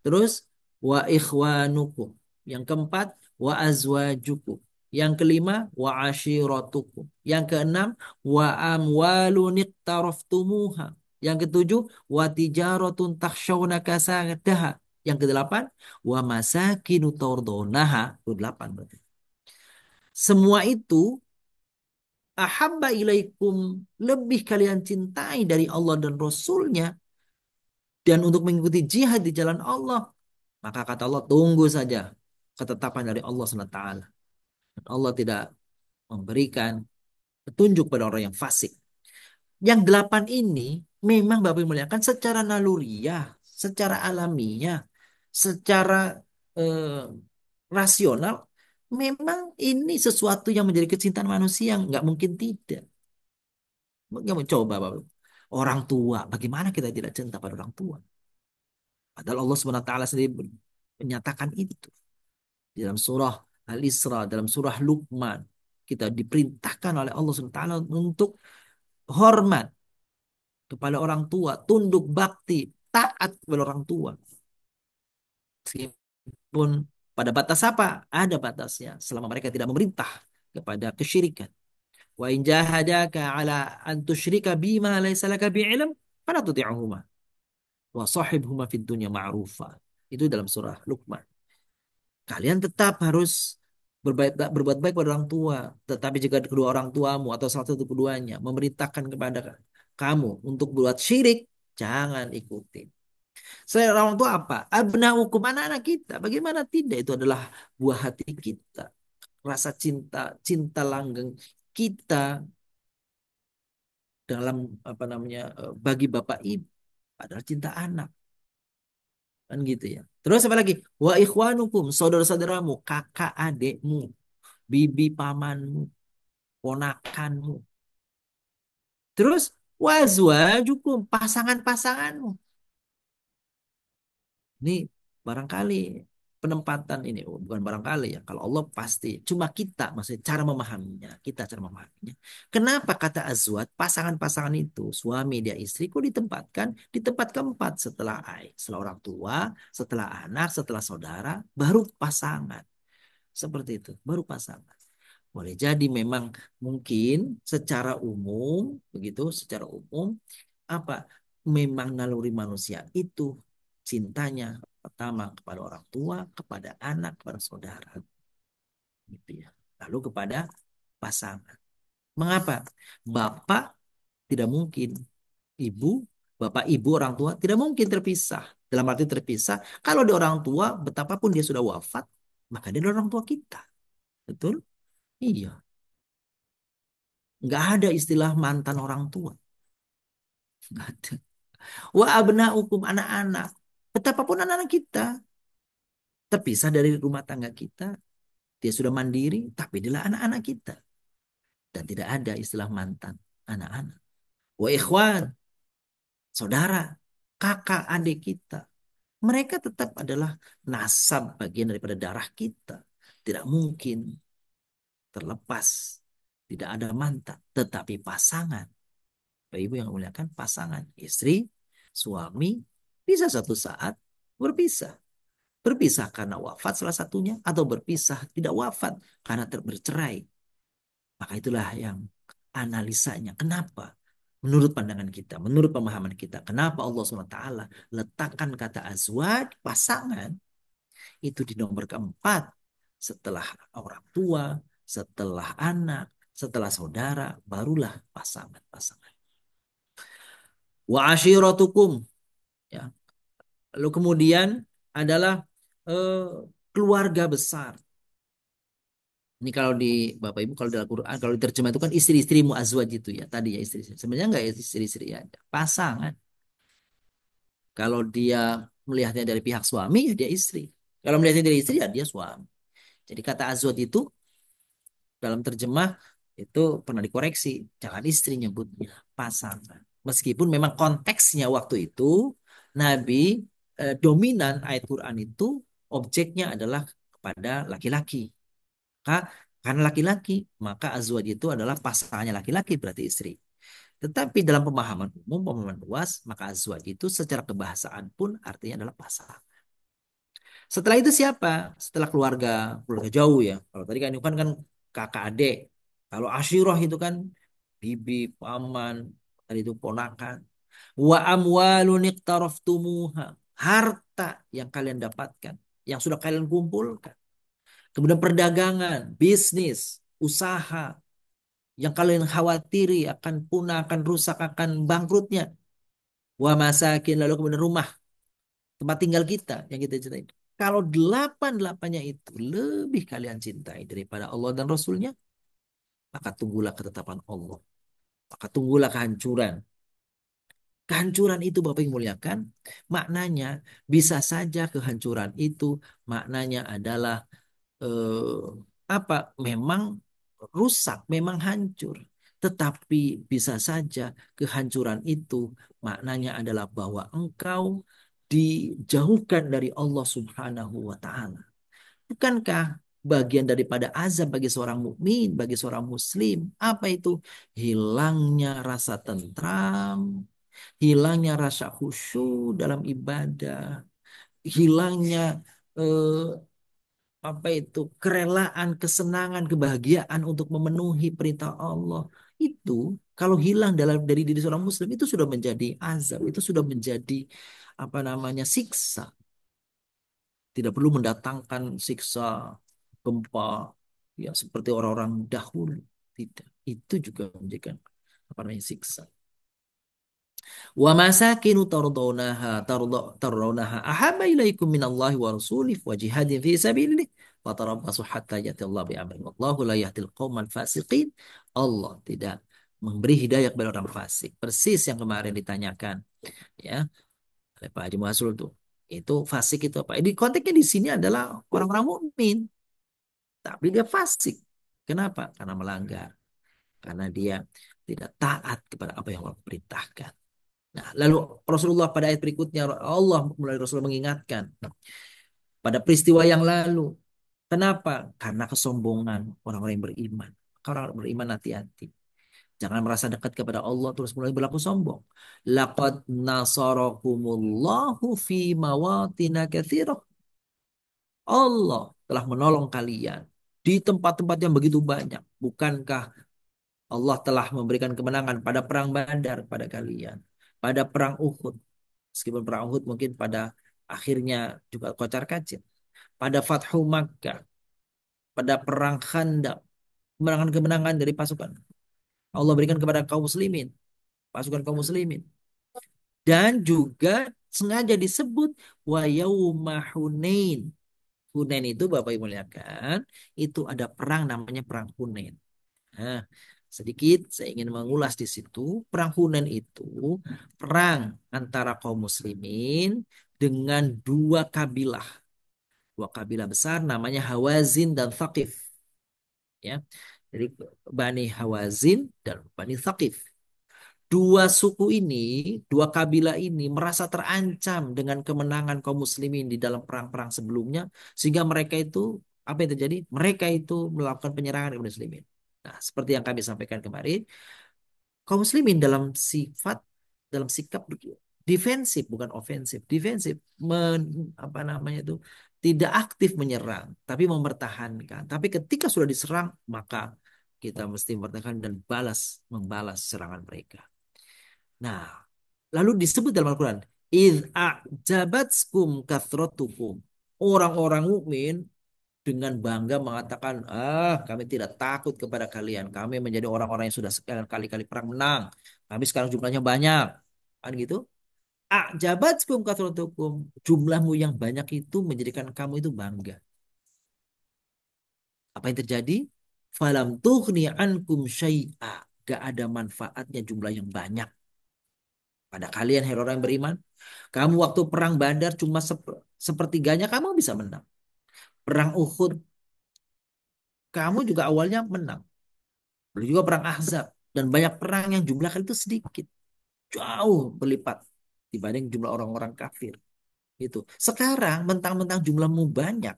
Terus wa ikhwanukum. Yang keempat wa azwajukum. Yang kelima wa ashiratukum. Yang keenam wa amwalun iqtaraftumuha. Yang ketujuh wa tijaratun takhshawna kasadaha. Yang kedelapan wa masakinu tardonaha. Itu 8 berarti. Semua itu ahabba ilaikum, lebih kalian cintai dari Allah dan Rasulnya dan untuk mengikuti jihad di jalan Allah. Maka kata Allah, tunggu saja ketetapan dari Allah SWT. Dan Allah tidak memberikan petunjuk pada orang yang fasik. Yang 8 ini memang Bapak Ibu muliakan secara naluriah, secara alamiah, secara eh, rasional, memang ini sesuatu yang menjadi kecintaan manusia yang nggak mungkin tidak. Nggak mau coba Bapak Ibu. Orang tua, bagaimana kita tidak cinta pada orang tua? Padahal Allah SWT sendiri menyatakan itu. Dalam surah Al-Isra, dalam surah Luqman, kita diperintahkan oleh Allah SWT untuk hormat kepada orang tua, tunduk bakti, taat kepada orang tua. Meskipun pada batas apa? Ada batasnya selama mereka tidak memerintah kepada kesyirikan. Wa in jahadaka ala an tusyrika bima laysa laka bi'ilm fala tuti'huma wa sahibhuma fid dunya ma'rufa. Itu dalam surah Luqman. Kalian tetap harus berbuat baik pada orang tua. Tetapi jika kedua orang tuamu atau salah satu keduanya memerintahkan kepada kamu untuk berbuat syirik, jangan ikuti. Selain orang tua apa? Abnaukum, anak-anak kita. Bagaimana tidak? Itu adalah buah hati kita. Rasa cinta, cinta langgeng kita dalam bagi bapak ibu adalah cinta anak. Kan gitu ya. Terus apa lagi? Wa ikhwanukum, saudara-saudaramu, kakak adikmu, bibi pamanmu, ponakanmu. Terus wazwajukum, pasangan-pasanganmu. Ini barangkali penempatan ini, bukan barangkali ya. Kalau Allah pasti, cuma kita, maksudnya cara memahaminya. Kita cara memahaminya. Kenapa kata azwaj, pasangan-pasangan itu, suami dia istri, kok ditempatkan di tempat keempat setelah setelah orang tua, setelah anak, setelah saudara, baru pasangan. Seperti itu, baru pasangan. Boleh jadi memang mungkin secara umum, begitu, secara umum, apa memang naluri manusia itu cintanya pertama kepada orang tua, kepada anak, kepada saudara, gitu ya. Lalu kepada pasangan. Mengapa? Bapak tidak mungkin, ibu, bapak, ibu, orang tua tidak mungkin terpisah. Dalam arti terpisah, kalau di orang tua, betapapun dia sudah wafat, maka dia adalah orang tua kita. Betul? Iya. Nggak ada istilah mantan orang tua. Nggak ada. Wa abnaukum, anak-anak. Betapapun anak-anak kita terpisah dari rumah tangga kita, dia sudah mandiri, tapi dia adalah anak-anak kita. Dan tidak ada istilah mantan anak-anak. Wa ikhwan, saudara, kakak, adik kita. Mereka tetap adalah nasab bagian daripada darah kita. Tidak mungkin terlepas. Tidak ada mantan, tetapi pasangan. Bapak Ibu yang memuliakan, pasangan, istri, suami, bisa satu saat berpisah. Berpisah karena wafat salah satunya, atau berpisah tidak wafat karena bercerai. Maka itulah yang analisanya. Kenapa? Menurut pandangan kita, menurut pemahaman kita, kenapa Allah SWT letakkan kata azwaj, pasangan, itu di nomor keempat. Setelah orang tua, setelah anak, setelah saudara, barulah pasangan-pasangan. Wa ashiratukum. Ya. Lalu kemudian adalah eh, keluarga besar. Ini kalau di Bapak Ibu kalau di Al-Quran kalau diterjemah itu kan istri-istrimu azwaj itu ya tadi ya istri. Sebenarnya enggak istri-istri ya, pasangan. Kalau dia melihatnya dari pihak suami ya dia istri. Kalau melihatnya dari istri ya dia suami. Jadi kata azwaj itu dalam terjemah itu pernah dikoreksi, jangan istri nyebutnya pasangan. Meskipun memang konteksnya waktu itu Nabi dominan ayat Quran itu objeknya adalah kepada laki-laki. Maka karena laki-laki, maka azwaj itu adalah pasangannya laki-laki berarti istri. Tetapi dalam pemahaman umum, pemahaman luas, maka azwaj itu secara kebahasaan pun artinya adalah pasangan. Setelah itu siapa? Setelah keluarga jauh ya. Kalau tadi kan itu kan kakak adik. Kalau asyirah itu kan bibi, paman, tadi itu ponakan. Wa amwalun iqtaraftumuha. Harta yang kalian dapatkan, yang sudah kalian kumpulkan. Kemudian perdagangan, bisnis, usaha yang kalian khawatiri akan punah, akan rusak, akan bangkrutnya. Wa masakin lalu kemudian rumah tempat tinggal kita yang kita cintai. Kalau delapan-delapannya itu lebih kalian cintai daripada Allah dan Rasulnya, maka tunggulah ketetapan Allah. Maka tunggulah kehancuran. Kehancuran itu Bapak yang muliakan, maknanya bisa saja kehancuran itu maknanya adalah eh, apa? Memang rusak, memang hancur. Tetapi bisa saja kehancuran itu maknanya adalah bahwa engkau dijauhkan dari Allah Subhanahu wa taala. Bukankah bagian daripada azab bagi seorang mukmin, bagi seorang muslim, apa itu? Hilangnya rasa tentram, hilangnya rasa khusyuk dalam ibadah, hilangnya eh, apa itu kerelaan, kesenangan, kebahagiaan untuk memenuhi perintah Allah itu kalau hilang dari diri seorang muslim itu sudah menjadi azab, itu sudah menjadi apa namanya siksa. Tidak perlu mendatangkan siksa gempa ya seperti orang-orang dahulu. Tidak. Itu juga menjadikan apa namanya siksa. Wa masakinu tardawnaha ahabba ilaikum minallahi wa rasulih wa jihadin fi sabilillah wa tarabbasu hatta yati Allah bi amri wallahu la yahdil qauman fasiqin. Allah tidak memberi hidayah kepada orang fasik. Persis yang kemarin ditanyakan ya oleh Pak Haji Muhasul tuh. Itu fasik itu apa? Ini konteksnya di sini adalah orang-orang mukmin, tapi dia fasik. Kenapa? Karena melanggar. Karena dia tidak taat kepada apa yang Allah perintahkan. Nah, lalu Rasulullah pada ayat berikutnya Allah melalui Rasulullah mengingatkan pada peristiwa yang lalu. Kenapa? Karena kesombongan orang-orang yang beriman. Orang beriman hati-hati. Jangan merasa dekat kepada Allah terus mulai berlaku sombong. Laqad nasarakumullahu fi mawatina katsirah. Allah telah menolong kalian di tempat-tempat yang begitu banyak. Bukankah Allah telah memberikan kemenangan pada perang Badar pada kalian, pada perang Uhud. Meskipun perang Uhud mungkin pada akhirnya juga kocar-kacir. Pada Fathu Makkah, pada perang Khandaq, kemenangan-kemenangan dari pasukan Allah berikan kepada kaum muslimin, pasukan kaum muslimin. Dan juga sengaja disebut wa yauma Hunain. Hunain itu Bapak Ibu muliakan, itu ada perang namanya perang Hunain. Nah, sedikit saya ingin mengulas di situ. Perang Hunain itu perang antara kaum muslimin dengan dua kabilah besar namanya Hawazin dan Thaqif. Ya, jadi Bani Hawazin dan Bani Thaqif. Dua suku ini, dua kabilah ini merasa terancam dengan kemenangan kaum muslimin di dalam perang-perang sebelumnya, sehingga mereka itu apa yang terjadi? Mereka itu melakukan penyerangan kepada muslimin. Nah, seperti yang kami sampaikan kemarin, kaum muslimin dalam sikap defensif bukan ofensif, defensif apa namanya itu tidak aktif menyerang, tapi mempertahankan. Tapi ketika sudah diserang, maka kita mesti mempertahankan dan membalas serangan mereka. Nah, lalu disebut dalam Al-Quran, "Idh a'jabatskum kathratukum." Orang-orang mukmin dengan bangga mengatakan, kami tidak takut kepada kalian. Kami menjadi orang-orang yang sudah sekian kali-kali perang menang. Kami sekarang jumlahnya banyak. Kan gitu? A'jabatkum kathratukum. Jumlahmu yang banyak itu menjadikan kamu itu bangga. Apa yang terjadi? Falam tughni ankum syai'a. Gak ada manfaatnya jumlah yang banyak. Pada kalian, hai orang yang beriman. Kamu waktu perang Badar cuma sepertiganya kamu bisa menang. Perang Uhud, kamu juga awalnya menang. Lalu juga perang Ahzab. Dan banyak perang yang jumlah kali itu sedikit. Jauh berlipat dibanding jumlah orang-orang kafir. Itu. Sekarang mentang-mentang jumlahmu banyak.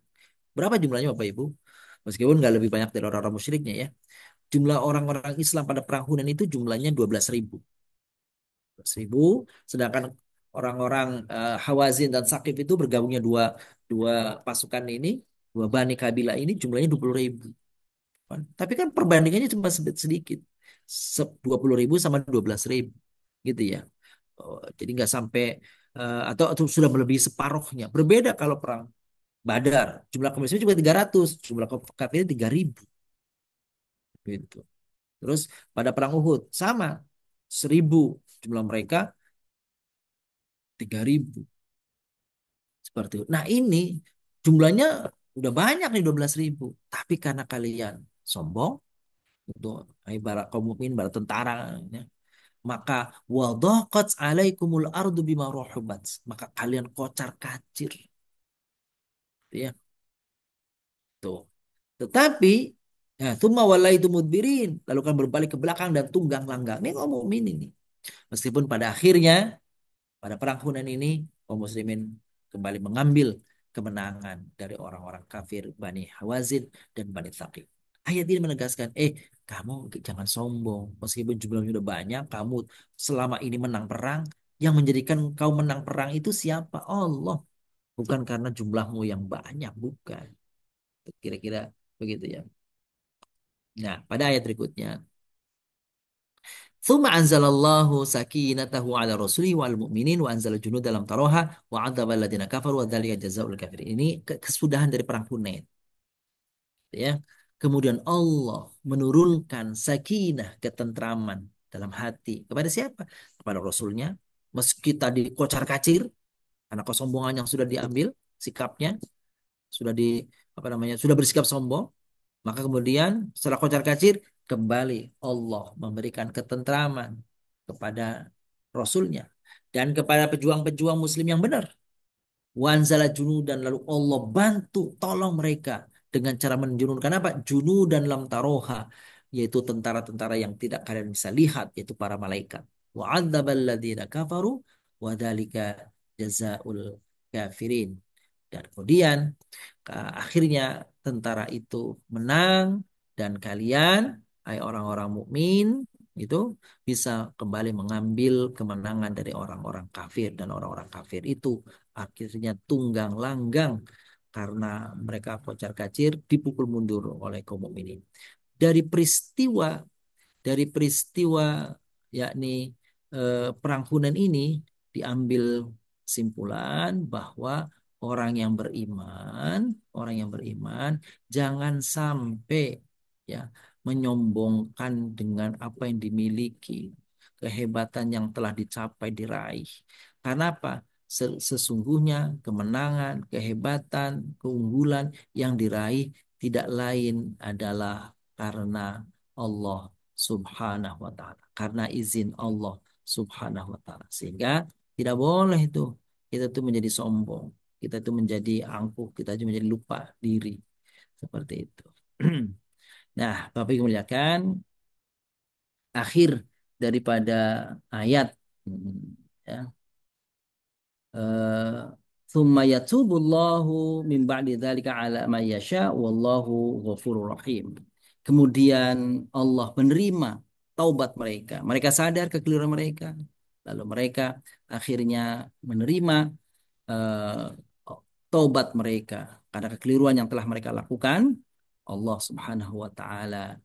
Berapa jumlahnya Bapak Ibu? Meskipun nggak lebih banyak dari orang-orang musyriknya ya. Jumlah orang-orang Islam pada perang Hunain itu jumlahnya 12.000. 12.000. Sedangkan orang-orang Hawazin dan Sakif itu bergabungnya dua, dua pasukan ini, dua Bani Kabilah ini jumlahnya 20.000. Tapi kan perbandingannya cuma sedikit. 20.000 sama 12.000. Gitu ya. Oh, jadi nggak sampai atau sudah melebihi separuhnya. Berbeda kalau perang Badar, jumlah kaum muslimin cuma 300, jumlah kafirnya 3.000 gitu. Terus pada perang Uhud sama 1.000, jumlah mereka 3.000 seperti itu. Nah, ini jumlahnya udah banyak nih 12.000, tapi karena kalian sombong itu ibarat kaum mukmin, ibarat tentara ya, maka wadaqat alaikumul ardu bima rahubat, maka kalian kocar-kacir ya. Tuh. Tetapi ya, tsumma wallaitum mudbirin, lalu kan berbalik ke belakang dan tunggang langgang. Ini kaum mukmin ini. Meskipun pada akhirnya pada perang Hunain ini kaum muslimin kembali mengambil kemenangan dari orang-orang kafir Bani Hawazin dan Bani Thaqif. Ayat ini menegaskan, kamu jangan sombong. Meskipun jumlahnya udah banyak, kamu selama ini menang perang, yang menjadikan kau menang perang itu siapa? Allah. Bukan karena jumlahmu yang banyak, bukan. Kira-kira begitu ya. Nah, pada ayat berikutnya, "Tsumma anzalallahu sakinatahu 'ala rasulihi wal mu'minin wa anzala junudan lam tarawha wa 'adzaba alladziina kafaru wa dzalika jazaa'ul kafirin." Ini kesudahan dari perang Hunain, ya. Kemudian Allah menurunkan sakinah, ketentraman dalam hati kepada siapa? Kepada Rasulnya. Meski tadi kocar-kacir karena kesombongan yang sudah diambil sikapnya, sudah di apa namanya? Sudah bersikap sombong. Maka kemudian setelah kocar-kacir, kembali Allah memberikan ketentraman kepada Rasulnya dan kepada pejuang-pejuang Muslim yang benar. Wanzala dan lalu Allah bantu tolong mereka dengan cara menjunurkan apa? Dan lam taroha, yaitu tentara-tentara yang tidak kalian bisa lihat, yaitu para malaikat. Wa'adzabal ladzina kafaru wa dzalika jazaul kafirin. Dan kemudian akhirnya tentara itu menang dan kalian, hai orang-orang mukmin, itu bisa kembali mengambil kemenangan dari orang-orang kafir, dan orang-orang kafir itu akhirnya tunggang langgang karena mereka kocar-kacir dipukul mundur oleh kaum mukminin. Dari peristiwa dari peristiwa yakni perang Hunain ini diambil kesimpulan bahwa orang yang beriman, orang yang beriman jangan sampai ya menyombongkan dengan apa yang dimiliki, kehebatan yang telah dicapai diraih. Karena apa? Sesungguhnya kemenangan, kehebatan, keunggulan yang diraih tidak lain adalah karena Allah Subhanahu wa taala, karena izin Allah Subhanahu wa taala. Sehingga tidak boleh itu kita tuh menjadi sombong, kita tuh menjadi angkuh, kita tuh menjadi lupa diri seperti itu. Nah, Bapak Ibu muliakan, akhir daripada ayat ya, "Tsumma yatubullahu min ba'di dzalika 'ala may yasha wallahu ghafurur rahim." Kemudian Allah menerima taubat mereka. Mereka sadar kekeliruan mereka. Lalu mereka akhirnya menerima eh, taubat mereka karena kekeliruan yang telah mereka lakukan. Allah Subhanahu wa taala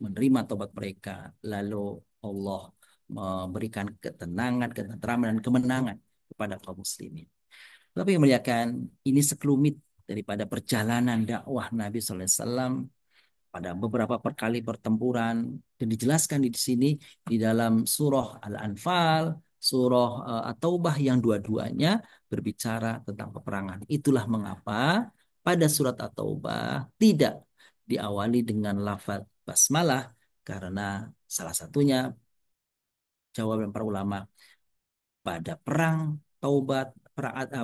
menerima taubat mereka. Lalu Allah memberikan ketenangan, ketentraman dan kemenangan kepada kaum muslimin. Tapi yang muliakan, ini sekelumit daripada perjalanan dakwah Nabi Sallallahu Alaihi Wasallam pada beberapa kali pertempuran, dan dijelaskan di sini di dalam surah Al-Anfal surah At-Taubah yang dua-duanya berbicara tentang peperangan. Itulah mengapa pada surat At-Taubah tidak diawali dengan lafaz basmalah karena salah satunya jawaban para ulama pada perang Taubat,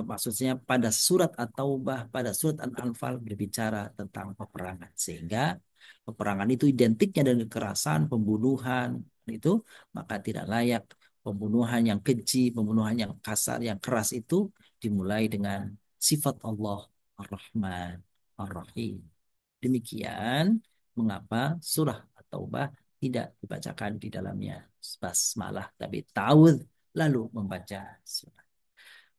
maksudnya pada surat At-Taubah, pada surat Al-Anfal berbicara tentang peperangan. Sehingga peperangan itu identiknya dengan kekerasan, pembunuhan, itu maka tidak layak pembunuhan yang keji, pembunuhan yang kasar, yang keras itu dimulai dengan sifat Allah Ar-Rahman Ar-Rahim. Demikian mengapa surah At-Taubah tidak dibacakan di dalamnya basmalah tapi ta'awudz lalu membaca surah.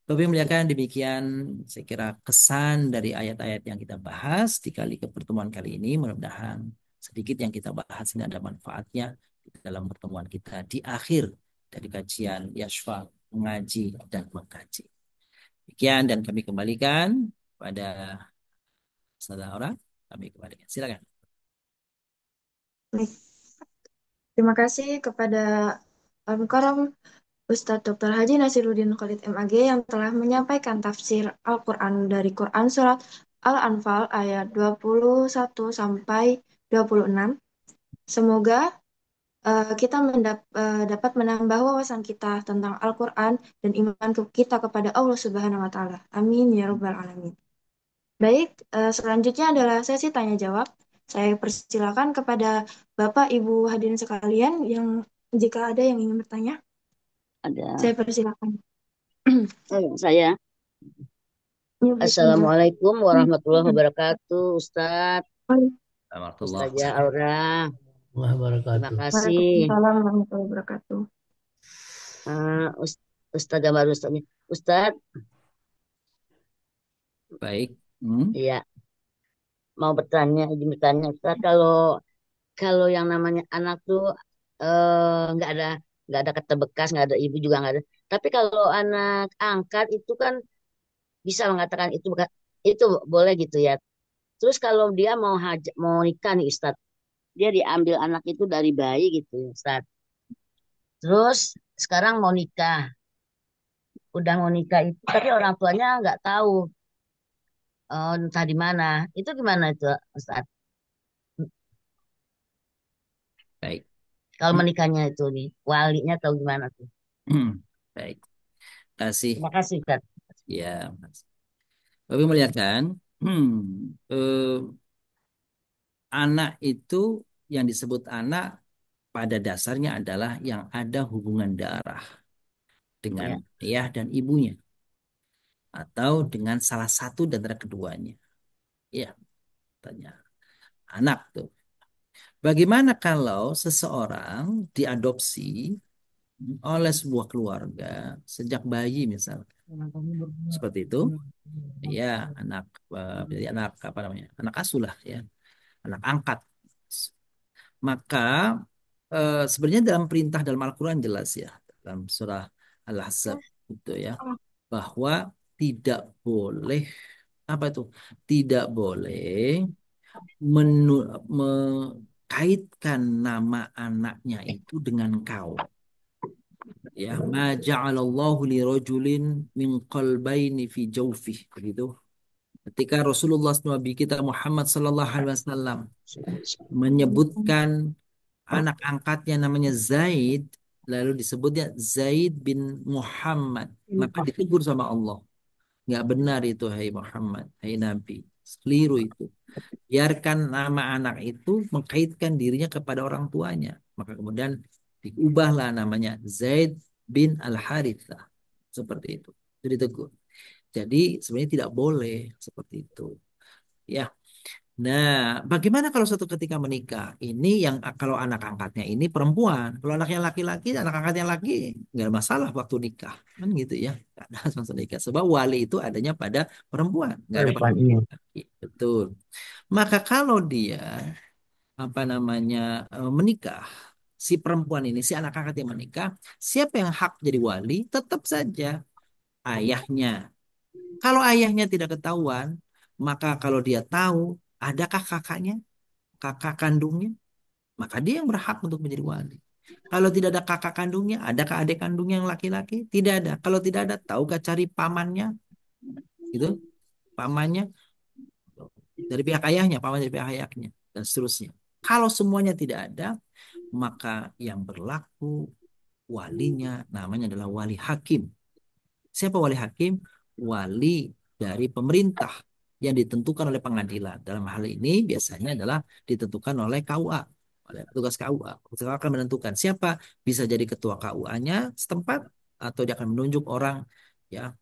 Bapak yang muliakan, demikian saya kira kesan dari ayat-ayat yang kita bahas di pertemuan kali ini. Mudah-mudahan sedikit yang kita bahas ini ada manfaatnya di dalam pertemuan kita di akhir dari kajian Yashfa, mengaji dan mengkaji. Demikian dan kami kembalikan pada saudara orang. Kami kembalikan. Silakan. Baik. Terima kasih kepada Al-Mukarram Ustadz Dr. Haji Nasiruddin Khalid MAG yang telah menyampaikan tafsir Al-Quran dari Quran Surat Al-Anfal ayat 21 sampai 26. Semoga kita dapat menambah wawasan kita tentang Al-Quran dan iman kita kepada Allah Subhanahu wa Ta'ala. Amin ya Rabbal 'Alamin. Baik, selanjutnya adalah sesi tanya jawab. Saya persilakan kepada Bapak Ibu hadirin sekalian yang jika ada yang ingin bertanya, Ada. saya persilakan. Saya. Ya, bismillah. Assalamualaikum warahmatullahi wabarakatuh, Ustadz. Ustazah Aura. Terima Terima kasih. Waalaikumsalam warahmatullahi wabarakatuh. Ustazah baru Ustadz. Baik. Iya. Mau izin bertanya, Ustadz, kalau yang namanya anak tuh nggak ada kata bekas, nggak ada ibu juga nggak ada. Tapi kalau anak angkat itu kan bisa mengatakan itu boleh gitu ya. Terus kalau dia mau nikah nih Ustadz, dia diambil anak itu dari bayi gitu Ustadz. Terus sekarang mau nikah, udah mau nikah itu, tapi orang tuanya nggak tahu entah di mana. Itu gimana itu Ustadz? Baik. Kalau menikahnya itu nih, walinya tahu gimana tuh? Baik. Kasih. Terima kasih Ustadz. Ya, tapi melihatkan anak itu yang disebut anak pada dasarnya adalah yang ada hubungan darah dengan ayah dan ibunya atau dengan salah satu dan antara keduanya. Ya, tanya anak tuh. Bagaimana kalau seseorang diadopsi oleh sebuah keluarga sejak bayi misalnya? Seperti itu. Ya, jadi anak apa namanya? Anak asuh lah ya. Anak angkat. Maka sebenarnya dalam perintah dalam Al-Quran jelas ya dalam surah Al-Ahzab itu ya bahwa tidak boleh apa itu tidak boleh mengkaitkan nama anaknya itu dengan kau ya ma ja'alallahu li rajulin min qalbaini fi jawfih begitu ketika Rasulullah Nabi kita Muhammad sallallahu alaihi wasallam menyebutkan anak angkatnya namanya Zaid, lalu disebutnya Zaid bin Muhammad. Maka ditegur sama Allah. Nggak benar itu, hai Muhammad, hai Nabi. Keliru itu. Biarkan nama anak itu mengkaitkan dirinya kepada orang tuanya. Maka kemudian diubahlah namanya Zaid bin Al-Harithah. Seperti itu. Itu ditegur. Jadi sebenarnya tidak boleh seperti itu. Ya, nah, bagaimana kalau suatu ketika menikah? Ini yang kalau anak angkatnya ini perempuan, kalau anaknya laki-laki, anak angkatnya laki, nggak ada masalah waktu nikah, kan gitu ya? Nggak ada masalah nikah. Sebab wali itu adanya pada perempuan, nggak ada pada laki. Betul. Maka kalau dia apa namanya menikah, si perempuan ini, si anak angkat yang menikah, siapa yang hak jadi wali? Tetap saja ayahnya. Kalau ayahnya tidak ketahuan, maka kalau dia tahu, adakah kakaknya, kakak kandungnya, maka dia yang berhak untuk menjadi wali. Kalau tidak ada kakak kandungnya, adakah adik kandungnya yang laki-laki? Tidak ada. Kalau tidak ada, tahukah cari pamannya? Itu pamannya dari pihak ayahnya, paman dari pihak ayahnya, dan seterusnya. Kalau semuanya tidak ada, maka yang berlaku walinya namanya adalah wali hakim. Siapa wali hakim? Wali dari pemerintah yang ditentukan oleh pengadilan. Dalam hal ini biasanya adalah ditentukan oleh KUA, oleh petugas KUA. Petugas KUA akan menentukan siapa bisa jadi ketua KUA-nya setempat atau dia akan menunjuk orang ya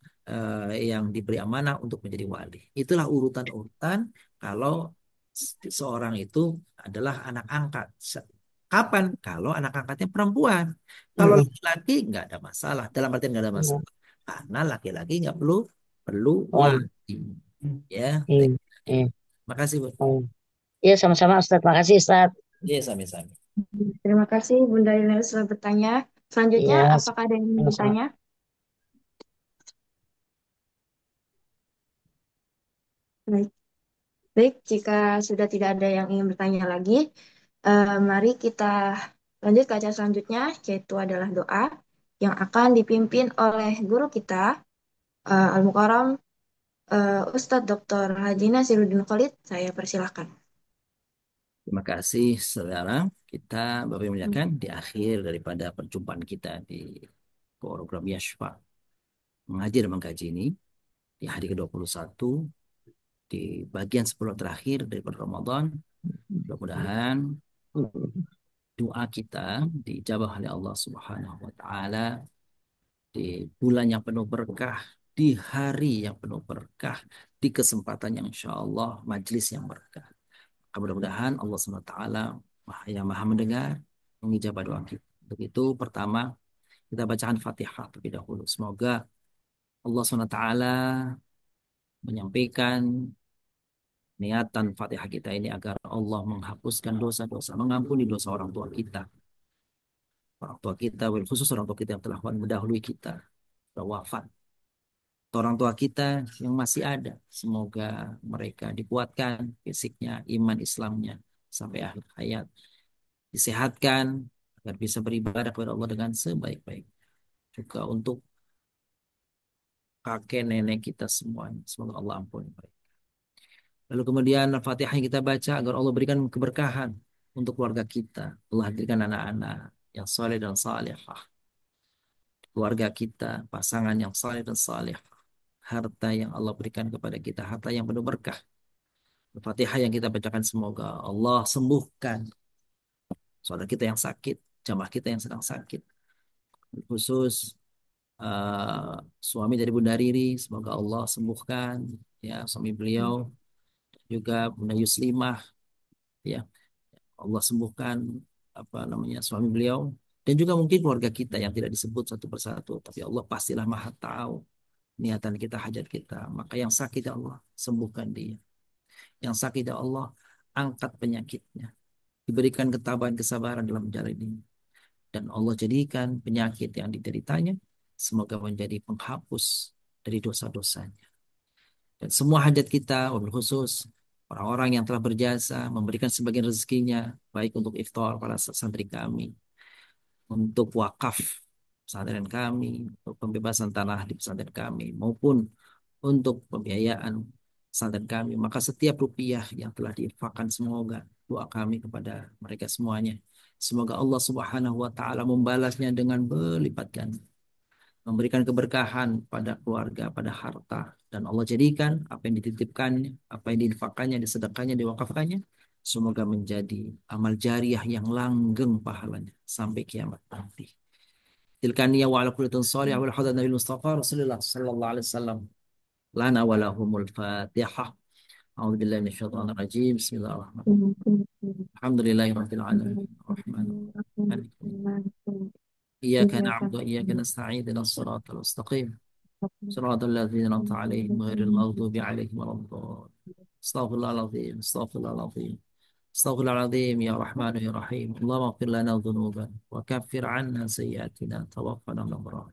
yang diberi amanah untuk menjadi wali. Itulah urutan-urutan kalau seorang itu adalah anak angkat. Kapan? Kalau anak angkatnya perempuan. Kalau Mm-mm. laki-laki nggak ada masalah. Dalam artian nggak ada Iya. masalah. Karena laki-laki nggak perlu perlu Wali. wali. Ya, Iya. Iya. makasih Bu. Oh. Iya, sama-sama Ustadz. Makasih Ustadz. Iya, sami-sami. Terima kasih Bunda Ines sudah bertanya. Selanjutnya, Iya, apakah ada yang ingin sama-sama. bertanya? Baik. Baik, jika sudah tidak ada yang ingin bertanya lagi, mari kita lanjut ke acara selanjutnya, yaitu adalah doa yang akan dipimpin oleh guru kita, Al-Mukarram Ustadz Dr. Haji Nasiruddin Khalid. Saya persilahkan. Terima kasih, saudara. Kita, Bapak yang muliakan, di akhir daripada perjumpaan kita di program Yashfa mengaji dan mengkaji ini di hari ke-21 di bagian 10 terakhir daripada Ramadan. Mudah-mudahan doa kita dijabah oleh Allah Subhanahu wa taala di bulan yang penuh berkah, di hari yang penuh berkah, di kesempatan yang insya Allah majlis yang berkah. Mudah-mudahan Allah SWT yang maha mendengar, mengijabah doa kita. Untuk itu pertama kita bacakan Fatihah terlebih dahulu. Semoga Allah SWT menyampaikan niatan Fatihah kita ini agar Allah menghapuskan dosa-dosa, mengampuni dosa orang tua kita. Orang tua kita, khusus orang tua kita yang telah mendahului kita, sudah wafat. Orang tua kita yang masih ada, semoga mereka dikuatkan fisiknya, iman Islamnya sampai akhir hayat, disehatkan agar bisa beribadah kepada Allah dengan sebaik-baik. Juga untuk kakek nenek kita semuanya, semoga Allah ampuni mereka. Lalu kemudian Al-Fatihah yang kita baca agar Allah berikan keberkahan untuk keluarga kita. Allah hadirkan anak-anak yang saleh dan salihah. Keluarga kita, pasangan yang saleh dan salihah. Harta yang Allah berikan kepada kita, harta yang penuh berkah. Al-Fatihah yang kita bacakan semoga Allah sembuhkan saudara kita yang sakit, jamaah kita yang sedang sakit. Khusus suami dari Bunda Riri, semoga Allah sembuhkan ya suami beliau, juga Bunda Yuslimah ya. Allah sembuhkan apa namanya suami beliau dan juga mungkin keluarga kita yang tidak disebut satu persatu, tapi Allah pastilah Maha tahu niatan kita, hajat kita. Maka yang sakit ya Allah sembuhkan dia. Yang sakit ya Allah angkat penyakitnya. Diberikan ketabahan kesabaran dalam menjalani ini. Dan Allah jadikan penyakit yang dideritanya semoga menjadi penghapus dari dosa-dosanya. Dan semua hajat kita, wabil khusus orang-orang yang telah berjasa memberikan sebagian rezekinya, baik untuk iftar para santri kami, untuk wakaf pesantren kami, untuk pembebasan tanah di pesantren kami, maupun untuk pembiayaan pesantren kami. Maka setiap rupiah yang telah diinfakkan, semoga doa kami kepada mereka semuanya. Semoga Allah Subhanahu wa taala membalasnya dengan berlipat ganda, memberikan keberkahan pada keluarga, pada harta, dan Allah jadikan apa yang dititipkannya, apa yang diinfakannya, disedekahnya, diwakafkannya, semoga menjadi amal jariah yang langgeng pahalanya sampai kiamat nanti. Tilkaniya wa ala kulli salih wa hadan Nabi Mustafa Rasulullah sallallahu alaihi wasallam. Lana wa lahumul Fatihah. A'udzu billahi minasyaitonir rajim. Bismillahirrahmanirrahim. Alhamdulillahirabbil alamin. Arrahmanir rahim. Maliki yaumiddin. إياك نعبد وإياك نستعين اهدنا الصراط المستقيم صراط الذين أنعمت عليهم غير المغضوب عليهم ولا الضالين استغفر الله العظيم استغفر الله العظيم استغفر الله العظيم يا رحمن يا رحيم اللهم اغفر لنا ذنوبنا وكفر عنا سيئاتنا توفنا من الأبرار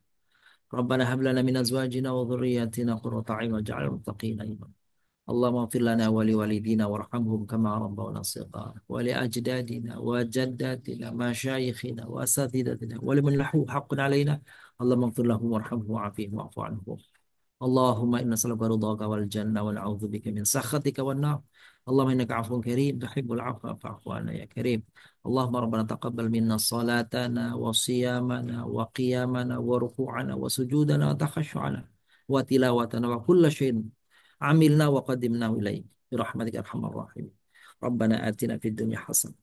ربنا هب لنا من أزواجنا وذرياتنا قرة أعين واجعلنا للمتقين إماما اللهم اغفر لنا ولوالدينا وارحمهم كما ربونا صغارا ولأجدادنا وجداتنا مشايخنا وأساتذتنا ولمن له حق علينا اللهم اغفر لهم وارحمهم وعافهم واعف عنهم اللهم إنا نسألك رضاك والجنة ونعوذ بك من سخطك والنار اللهم إنك عفو كريم تحب العفو فاعف عنا يا كريم اللهم ربنا تقبل منا صلاتنا وصيامنا وقيامنا وركوعنا وسجودنا وتخشعنا وتلاوتنا وكل شيء عملنا وقدمناه إليك برحمتك يا أرحم الراحمين ربنا آتنا في الدنيا حسنة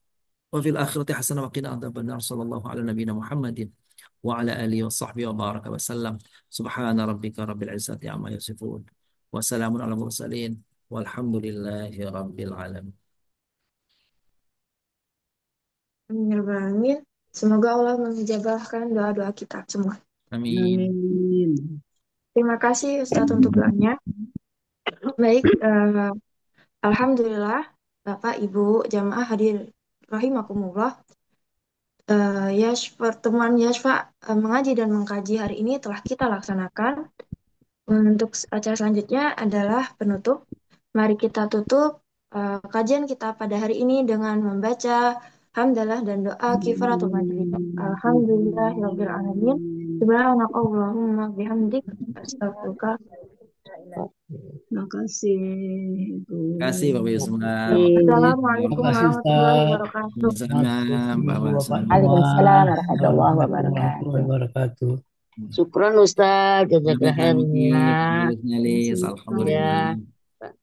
وفي الآخرة حسنة وقنا عذاب النار صلى الله على نبينا محمد وعلى آله وصحبه وبارك وسلم سبحان ربك رب العزة عما يصفون وسلام على المرسلين والحمد لله رب العالمين. Amin ya rabbal alamin. Semoga Allah mengijabahkan doa-doa kita semua. Amin. Amin. Terima kasih Ustadz untuk doanya. Baik, Alhamdulillah, Bapak, Ibu, jamaah hadir rahimakumullah. Pertemuan Yashfa mengaji dan mengkaji hari ini telah kita laksanakan. Untuk acara selanjutnya adalah penutup. Mari kita tutup kajian kita pada hari ini dengan membaca hamdalah dan doa kifaratul majlis. Alhamdulillahirabbil alamin. Subhanakallahumma bihamdik astaghfiruka. Terima kasih, Ibu. Terima kasih Bapak Ibu semua. Assalamualaikum Terima kasih, warahmatullahi Ustaz. wabarakatuh. Sama Bapak Bapak semua. Waalaikumsalam warahmatullahi Assalamualaikum wabarakatuh. warahmatullahi wabarakatuh. Syukron Ustaz, jazakallah Sama-sama khair ya. Nyalis, Terima kasih, Ustaz. Alhamdulillah. Ya.